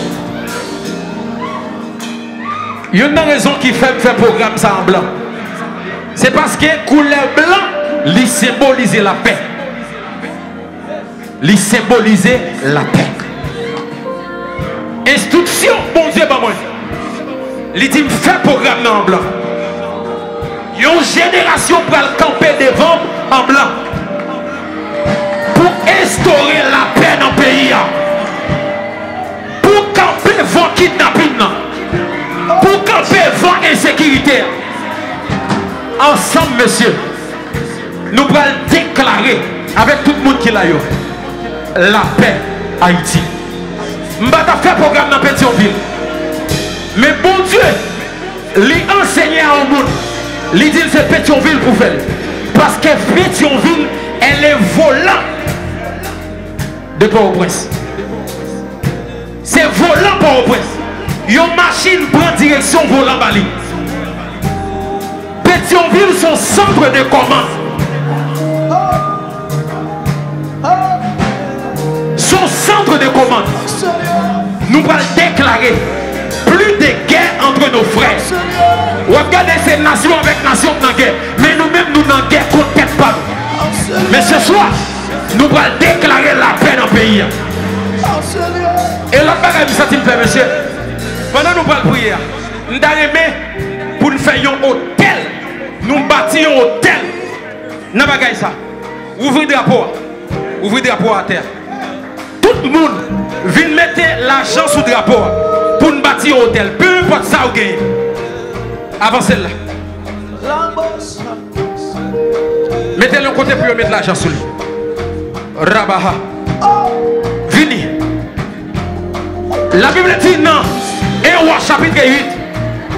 il y a une raison qui fait programme ça en blanc. C'est parce que couleur blanc, il symbolise la paix. Il symbolise la paix. Instruction, bon Dieu, bah moi. Il dit fait programme en blanc. Une génération pour le camper devant en blanc. Pour instaurer la paix dans le pays. Pour camper devant kidnapping. Pour camper devant insécurité. Ensemble, monsieur, nous allons déclarer avec tout le monde qui l'a eu la paix Haïti. Je vais faire programme dans Pétionville. Mais bon Dieu, lui enseigner à un monde, lui dit c'est Pétionville pour faire. Parce que Pétionville, elle est volant de Port-au-Prince. C'est volant Port-au-Prince. Une machine prend direction volant Bali. Pétionville, son centre de commande. Son centre de commande. Nous allons déclarer plus de guerre entre nos frères. Regardez ces nations avec nations dans la guerre. Mais nous-mêmes, nous dans la guerre contre tête pas. Mais ce soir, nous allons déclarer la paix dans le pays. Et l'autre bagage, ça te fait, monsieur. Pendant nous allons prier, nous allons pour nous faire un hôtel. Nous bâtir un hôtel. N'a pas ça. Ouvrez drapeau. Ouvrez drapeau à terre. Tout le monde vient mettre l'argent sous drapeau pour nous bâtir un hôtel. Peu importe ça vous gagnez. Avancez là. Mettez-le côté pour mettre l'argent sous lui. Rabaha. Vini. La Bible dit non. Et roi chapitre 8.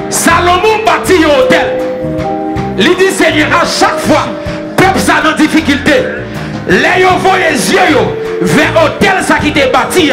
Salomon bâtit un hôtel. Il dit Seigneur, à chaque fois, peuple ça dans difficulté. Les yeux voient les yeux vers l'hôtel ça qui était bâti.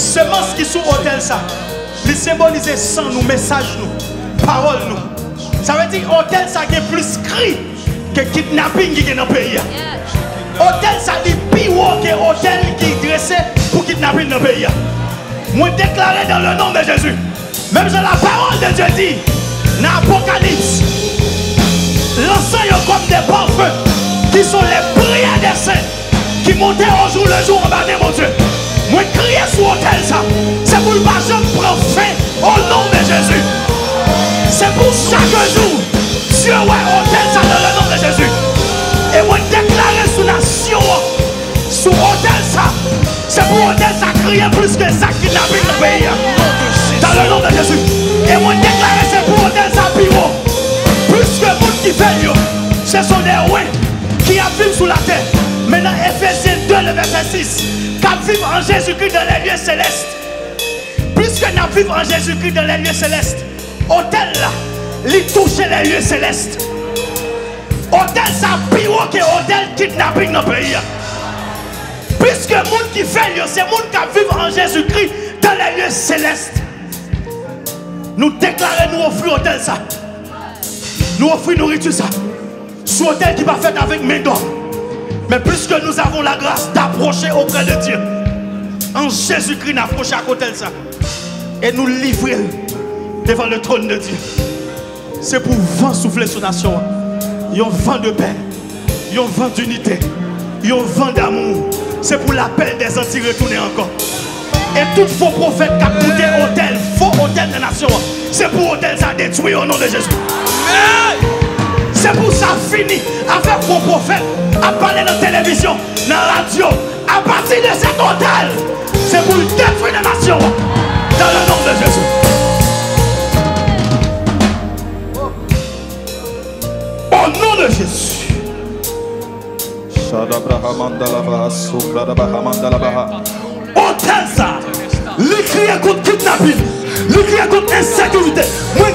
Semence qui sont hôtel ça. Il symbolise sang nous, message nous, parole nous. Ça veut dire hôtel ça qui est plus cri que kidnapping qui est dans le pays. Hôtel ça dit pire que hôtel qui est dressé pour kidnapping dans le pays. Moi déclaré dans le nom de Jésus. Même si la parole de Dieu dit dans l'Apocalypse, l'encens comme des parfums qui sont les prières des saints qui montaient au jour le jour en bas de mon Dieu. Moi crier sur l'hôtel ça. C'est pour le pas prendre fin au nom de Jésus. C'est pour chaque jour. Dieu ouais hôtel ça dans le nom de Jésus. Et moi déclarer sous nation, sous hôtel ça. C'est pour hôtel ça crier plus que ça qui n'a plus le pays. Dans le nom de Jésus. Et moi déclarer c'est pour hôtel ça piro. Plus que le monde qui fait yo. Ce sont des rois qui vivent sous la terre. Maintenant Ephésiens 2 le verset 6. Qui vivent en Jésus-Christ dans les lieux célestes. Plus que nous vivons en Jésus-Christ dans les lieux célestes. Hôtel là, il touche les lieux célestes. Hôtel ça pire que hôtel kidnapping dans le pays. Puisque le monde qui fait, c'est le monde qui vit en Jésus-Christ dans les lieux célestes. Nous déclarons, nous offrons hôtel ça. Nous offrons nourriture ça. Ce hôtel qui va fait avec mes dons. Mais puisque nous avons la grâce d'approcher auprès de Dieu, en Jésus-Christ, nous approchons à côté de ça. Et nous livrer devant le trône de Dieu. C'est pour vent souffler sur la nation. Il y a un vent de paix. Il y a un vent d'unité. Il y a un vent d'amour. C'est pour l'appel des Antilles retourner encore. Et tout faux prophète qui a coûté hôtel, faux hôtel de la nation, c'est pour hôtel ça détruit au nom de Jésus. C'est pour ça fini avec vos prophètes à parler dans la télévision, dans la radio, à partir de cet hôtel. C'est pour détruire la nation dans le nom de Jésus. Au nom de Jésus. Hôtel ça, les cris contre kidnapping, les cris contre insécurité. Moi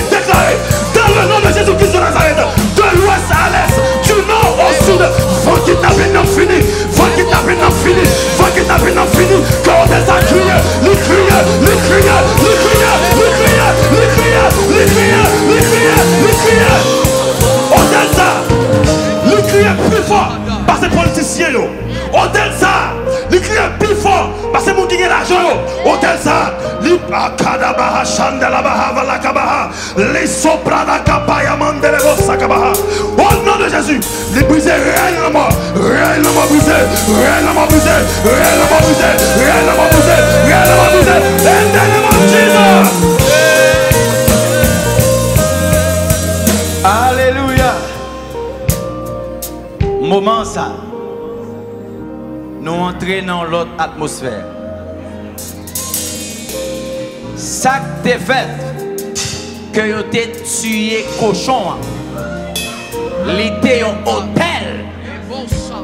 déclaré dans le nom de Jésus-Christ de Nazareth, de l'ouest à l'est, du nord au sud, faut kidnapping non fini, faut kidnapping non fini, faut kidnapping non fini. Quand hôtel ça crie, les cris, les cris, les cris, les cris, les cris, les cris, les cris, les cris. Hôtel ça, les cris plus fort parce que les politiciens yo. Hôtel ça, les cris plus fort parce que les gens qui ont l'argent. Hôtel ça, les akadabaha chandalabaha valakabaha, les soprana kapaya mandelego sakabaha. Au nom de Jésus, les briser réellement brisé, réellement brisé, réellement brisé, réellement brisé, réellement brisé. In the name of Jesus. Alléluia. Moment ça. Nous entrons dans l'autre atmosphère. Ça que t'es fait, que vous avez tué cochon, l'été un hôtel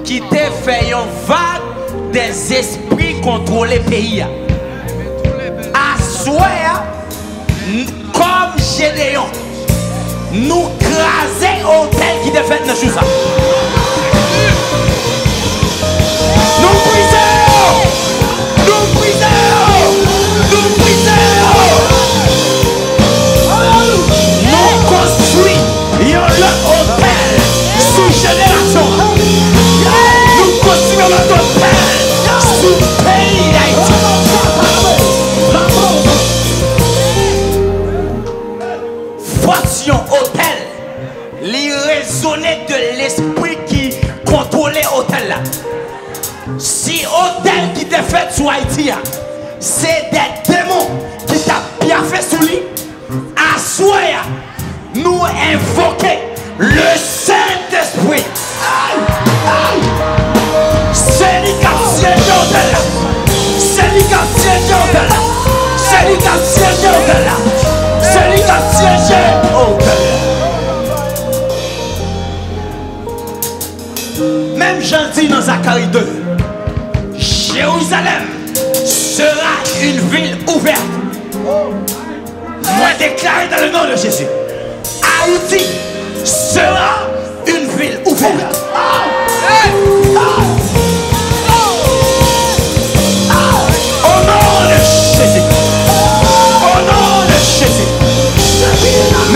qui t'a fait une vague des esprits contrôler le pays. À soi, comme Gédéon, nous craser hôtel qui t'a fait dans tout ça. Nous brisons! Nous brisons! Nous brisons! Nous construisons un hôtel sous génération. Nous construisons un hôtel sous pays d'Haïti. Fassion hôtel, les raisonner de l'esprit qui contrôlait hôtel là. Si hôtel qui t'a fait sur Haïti, c'est des démons qui t'a bien fait sous lui, à soi, nous invoquer le Saint-Esprit. C'est lui qui a siégé hôtel là. C'est lui qui a siégé hôtel là. C'est lui qui a siégé hôtel là. C'est lui qui a siégé hôtel là. Même gentil dans Zacharie 2. Jérusalem sera une ville ouverte. Moi déclaré dans le nom de Jésus. Haïti sera une ville ouverte. Au nom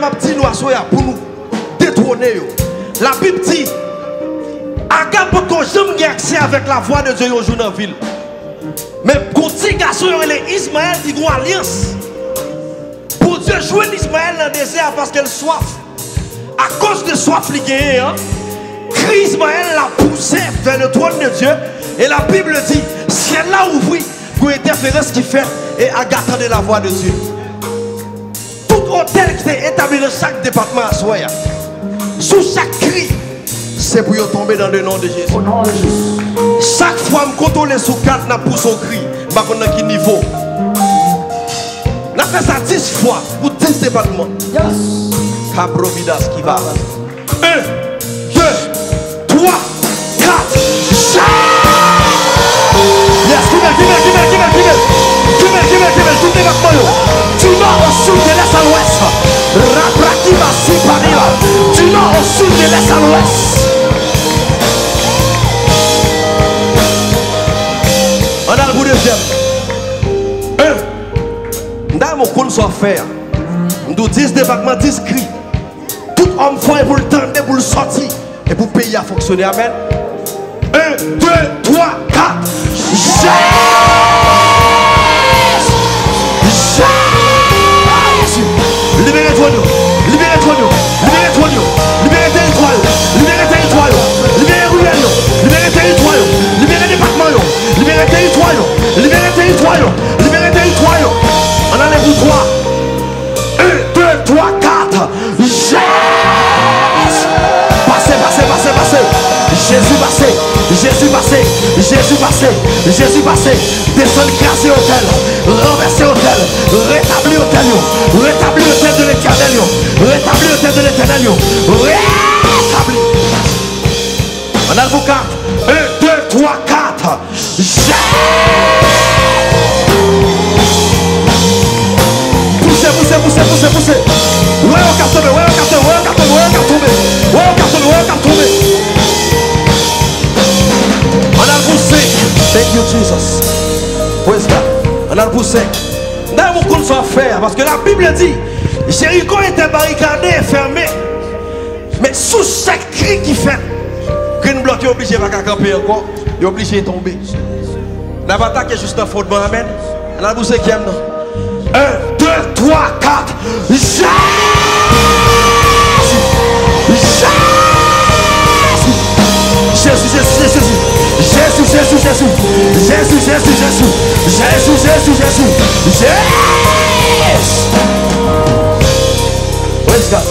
m'a dit nous assoya pour nous détrôner. La Bible dit, Agab quand j'aime accès avec la voix de Dieu au jour dans la ville. Mais quand petit garçon il Ismaël qui a une alliance. Pour Dieu jouer Ismaël dans le désert parce qu'elle soif. À cause de soif il gagne, Christ Ismaël l'a poussé vers le trône de Dieu. Et la Bible dit, ciel là ouvri pour interférer ce qu'il fait et Agab entendait la voix de Dieu. Tout hôtel qui est établi dans chaque département à Soya, sous chaque cri, c'est pour tomber dans le nom de Jésus. Chaque fois que je contrôle sous 4, je pousse son cri. Je ne sais pas quel niveau. On a fait ça 10 fois pour 10 départements. Cabrovidas qui va. 1, 2, 3, 4. Yes, give me, tout département. Du nord au sud, de l'est à l'ouest. Rabrakiba, si Paris. Du nord au sud, de l'est à l'ouest. On a le bout de deuxième. 1. Dans mon compte soit faire. Nous 10 départements, 10 cris. Tout homme fort pour le tendre, pour le sortir. Et pour payer à fonctionner. Amen. 1, 2, 3, 4. Libérez-toi nous. Libérez-toi nous. Libérez-toi nous. Libérez territoire. Libérez territoire. Libérez Roulel. Libérez territoire. Libérez département. Libérez territoire. Libérez territoire. Libérez territoire. On enlève vous 3. 1, 2, 3, 4. Passez. Jésus passé. Jésus passé. Jésus passé. Jésus passé. Descendez, crasez l'hôtel. Renversez l'hôtel. Rétablis l'hôtel. Rétablis l'hôtel de l'éternel. Rétablis l'hôtel de l'éternel. Rétablis. On a le vous 4. 1, 2, 3, 4. Poussez. Ouais, on cartonne. On a le poussé. Thank you, Jesus. Praise God. On a le poussé. Dans mon compte soit faire, parce que la Bible dit, Jéricho était barricadé et fermé. Mais sous chaque cri qu'il fait, Green Block est obligé de camper encore, il est obligé de tomber. La bataille est juste un fondement, amen. On a le poussé qui aime. 1, 2, 3, 4. Jésus. Praise God.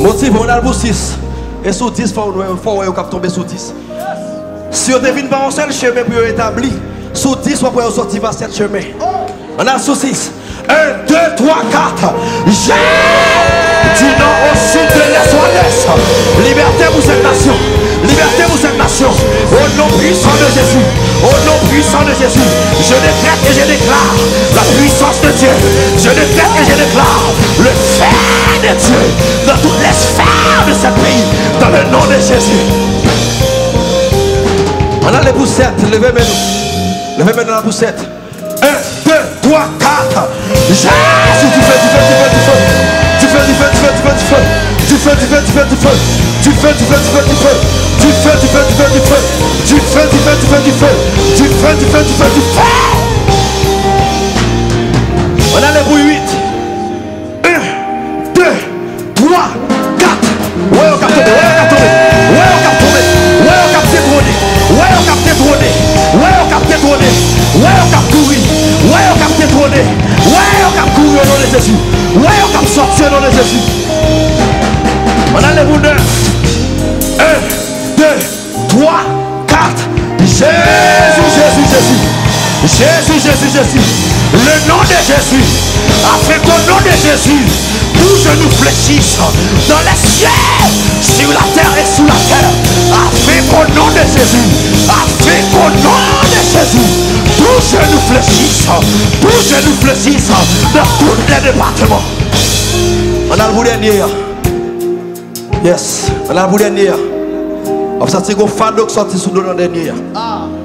Motif, on a le bout 6. Et sous 10, il faut tomber sous 10. Si on devine pas un seul chemin pour établir, sous 10, on peut sortir vers 7 chemins. On a sous 6. 1, 2, 3, 4. Du nord au sud de l'est à l'est. Liberté pour cette nation. Liberté pour cette nation. Au nom puissant de Jésus. Au nom puissant de Jésus. Je décrète et je déclare la puissance de Dieu. Je décrète et je déclare le feu de Dieu dans toutes les sphères de ce pays. Dans le nom de Jésus. On a les poussettes. Levez-nous. Levez-nous la poussette. 1, 2, 3, 4. Jésus, tu fais. Tu fais. On a les bruits 8. 1, 2, 3, 4. Ouais, on capte tomber. Ouais, on capte tomber. Ouais, on capte détrôner. Ouais, on capte détrôner. Ouais, on capte détrôner. Ouais, on capte courir. Ouais, on capte détrôner. Ouais, on capte courir au nom de Jésus. Ouais, on capte sortir au nom de Jésus. On a les bouts 9. 1, 2, 3, 4. Jésus. Le nom de Jésus. Afin qu'au nom de Jésus, tous genoux fléchissent dans les cieux, sur la terre et sous la terre. Afin qu'au nom de Jésus, tous genoux fléchissent dans tous les départements. On a le bout dernier. Yes, on a le bout dernier. On va sortir un fado qui sortit sous le nom dernier.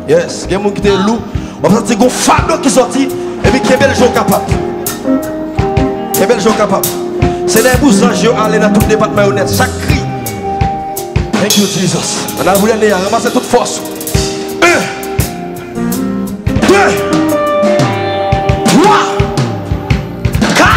Yes, il y a des gens qui étaient loups. On va sortir un fado qui sortit et puis qui est bel jour capable. C'est des bouts d'anges aller dans tout le département honnête. Chaque cri. Thank you, Jesus. On a voulu aller ramasser toute force. 1, 2, 3, 4.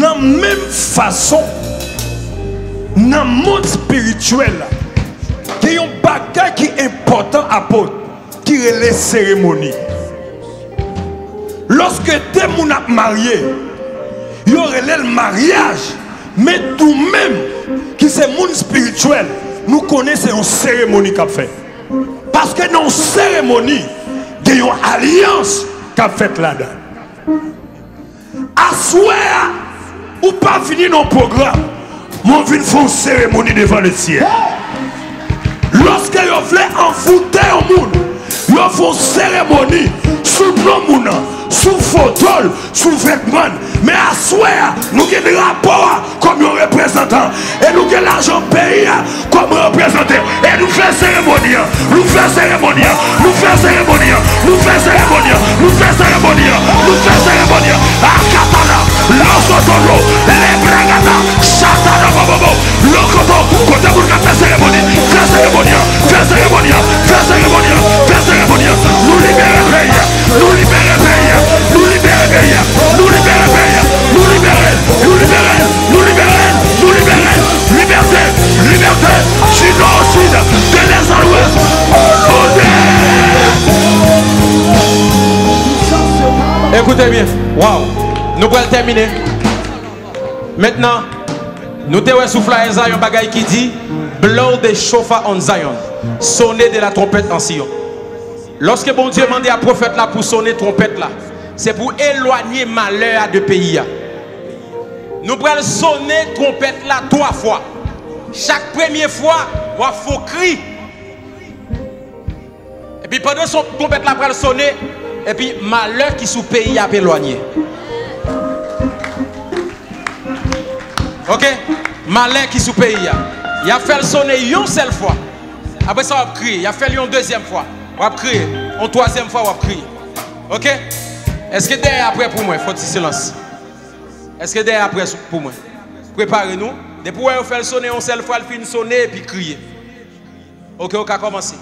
Dans la même façon, dans le monde spirituel, il y a un bagage qui est important à apôtre, qui est les cérémonies. Lorsque des gens sont mariés, il y aurait le mariage, mais tout même qui c'est monde spirituel, nous connaissons une cérémonie qu'a fait. Parce que dans une cérémonie, il y a une alliance qu'a fait là-dedans. Assoir ou pas finir nos programmes, mon vin font une cérémonie devant le ciel. Lorsque vous voulez envoûter au monde, vous font une cérémonie sous nos monde, sous photo, sous vêtements. Mais à soir, nous avons des rapports comme représentants. Et nous avons l'argent pays comme représentants. Et nous faisons cérémonie. Nous faisons cérémonie. Nous faisons cérémonie. Nous faisons cérémonie. Nous faisons cérémonie. Nous faisons cérémonie. Akatana, Lokotolo, Lebragata, Chatana Bobo, Lokoto, côté pour faire cérémonie. Faire cérémonie. Faire cérémonie. Faire cérémonie. Faire cérémonie. Nous libérer le pays. Nous libérer le pays. Nous libérer le pays. Nous libérer le pays. Nous libérer, nous libérer, nous libérer, nous libérer, liberté, liberté, génocide de l'Est à l'Ouest. Écoutez bien, waouh, nous allons terminer. Maintenant, nous devons souffler à Zion, un bagage qui dit blow the shofar on Zion, sonner de la trompette en Sion. Lorsque bon Dieu demande à prophète là pour sonner trompette là, c'est pour éloigner malheur de pays. Nous allons sonner trompette là 3 fois. Chaque première fois, il faut crier. Et puis pendant son trompette là va sonner, et puis malheur qui sous pays a éloigné. Ok? Malheur qui sous pays. Il a fait le sonner une seule fois. Après ça, on va crier. Il a fait une deuxième fois. On va crier. Une troisième fois, on va crier. Ok? Est-ce que derrière après pour moi, il faut dire silence? Est-ce que derrière après pour moi? Préparez-nous. Depuis qu'on fait le sonner, on seule fois, il finit sonner et puis crier. Ok, on va commencer.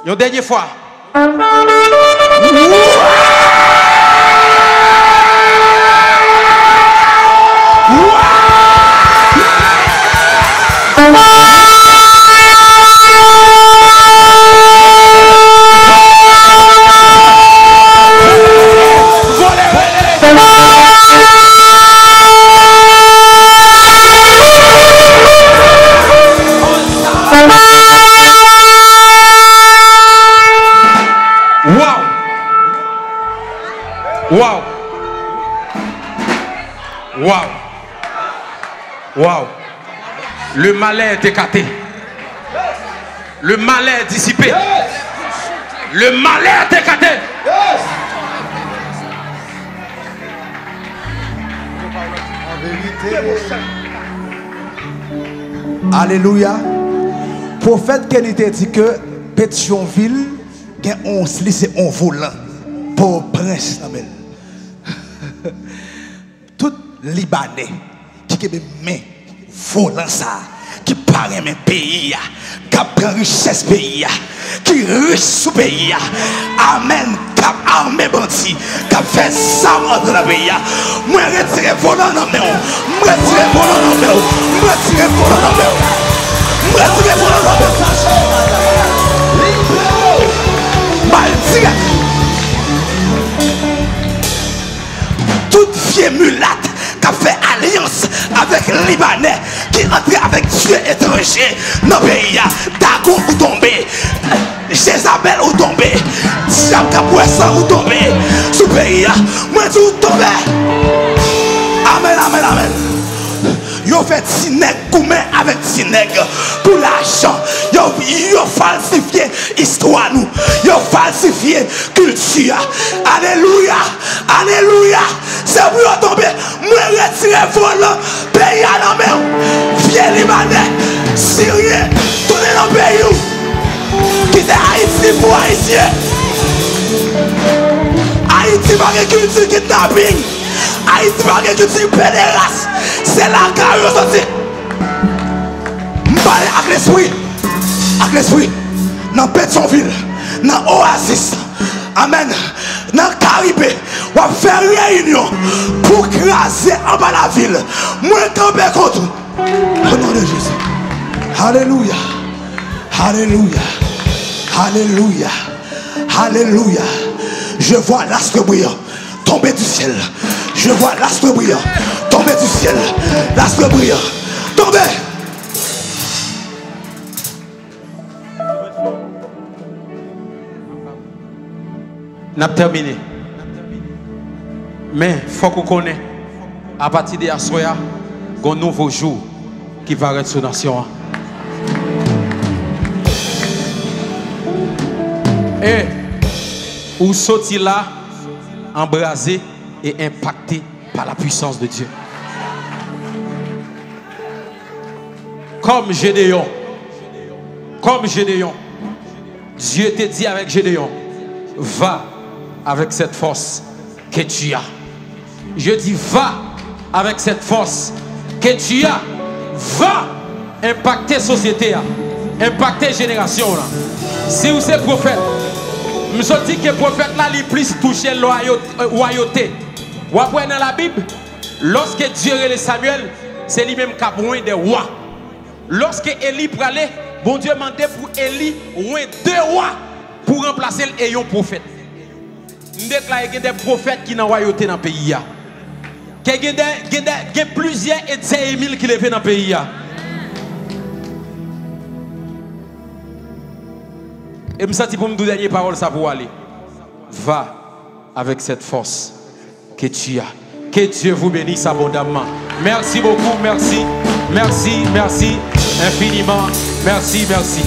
Une dernière fois. Wow! Wow! Wow! Le malin est écarté. Le malin est dissipé. Le malin est écarté. Alléluia. Prophète Kenny te dit que Pétionville, on se laisse en volant pour prince. Tout Libanais qui a des mains volant ça, qui paraît mes pays, qui prend richesse pays, qui riche sous pays. Amen. Qui armé bandit, qui fait ça dans le pays. Moi retirer volant dans mes mains. Moi retirer volant dans mes mains. Moi retirer volant dans mes mains. Moi retirer volant dans mes mains. Toute vieille mulâtre qui a fait alliance Libanais qui entrent avec Dieu étranger dans le pays. Dagon ou tombé, Jézabel ou tombé, Diable Capouessan ou tombé, sous le pays. Moi tout tombé. Amen, amen, amen. Yo fait tineg gourmet avec tineg pour l'argent. Yo falsifié histoire nous. Yo falsifié culture. Alléluia. Alléluia. C'est pour yo tomber. Moi retirer vol pays à la mer. Vieux Libanais, Syrien, tourner dans le pays. Quittez Haïti pour Haïtien. Haïti pas de culture kidnapping. Haïti pas de culture pédéraste. C'est la carrière sortie. M'parle avec l'esprit. Avec l'esprit. Dans Pétionville. Dans Oasis. Amen. Dans le Caribé. On va faire réunion pour craser en bas la ville. Moi, camper contre. Au nom de Jésus. Alléluia. Alléluia. Alléluia. Alléluia. Je vois l'astre brillant tomber du ciel. Je vois l'astre brillant tomber du ciel. L'astre brillant tomber. N'a terminé. Mais il faut qu'on connaisse, à partir de Assoya, un nouveau jour qui va être sur la nation. Et où sortir là, embrasé et impacté par la puissance de Dieu. Comme Gédéon, Dieu te dit avec Gédéon, va avec cette force que tu as. Je dis va avec cette force que tu as. Va impacter la société, impacter la génération. Si vous êtes prophète, je me dis que le prophète là, il plus touché la royauté. Vous apprenez dans la Bible, lorsque Dieu relève Samuel, c'est lui-même qui a besoin des rois. Lorsque Élie pralait, bon Dieu demandait pour Élie deux rois pour remplacer le prophète. Nous déclarons qu'il y a des prophètes qui sont dans la royauté dans le pays. Il y a plusieurs Émile qui lèvent dans le pays. Et je me sens pour me donner dernière parole, ça pour aller. Va avec cette force que tu as. Que Dieu vous bénisse abondamment. Merci beaucoup, merci, merci, merci infiniment. Merci, merci.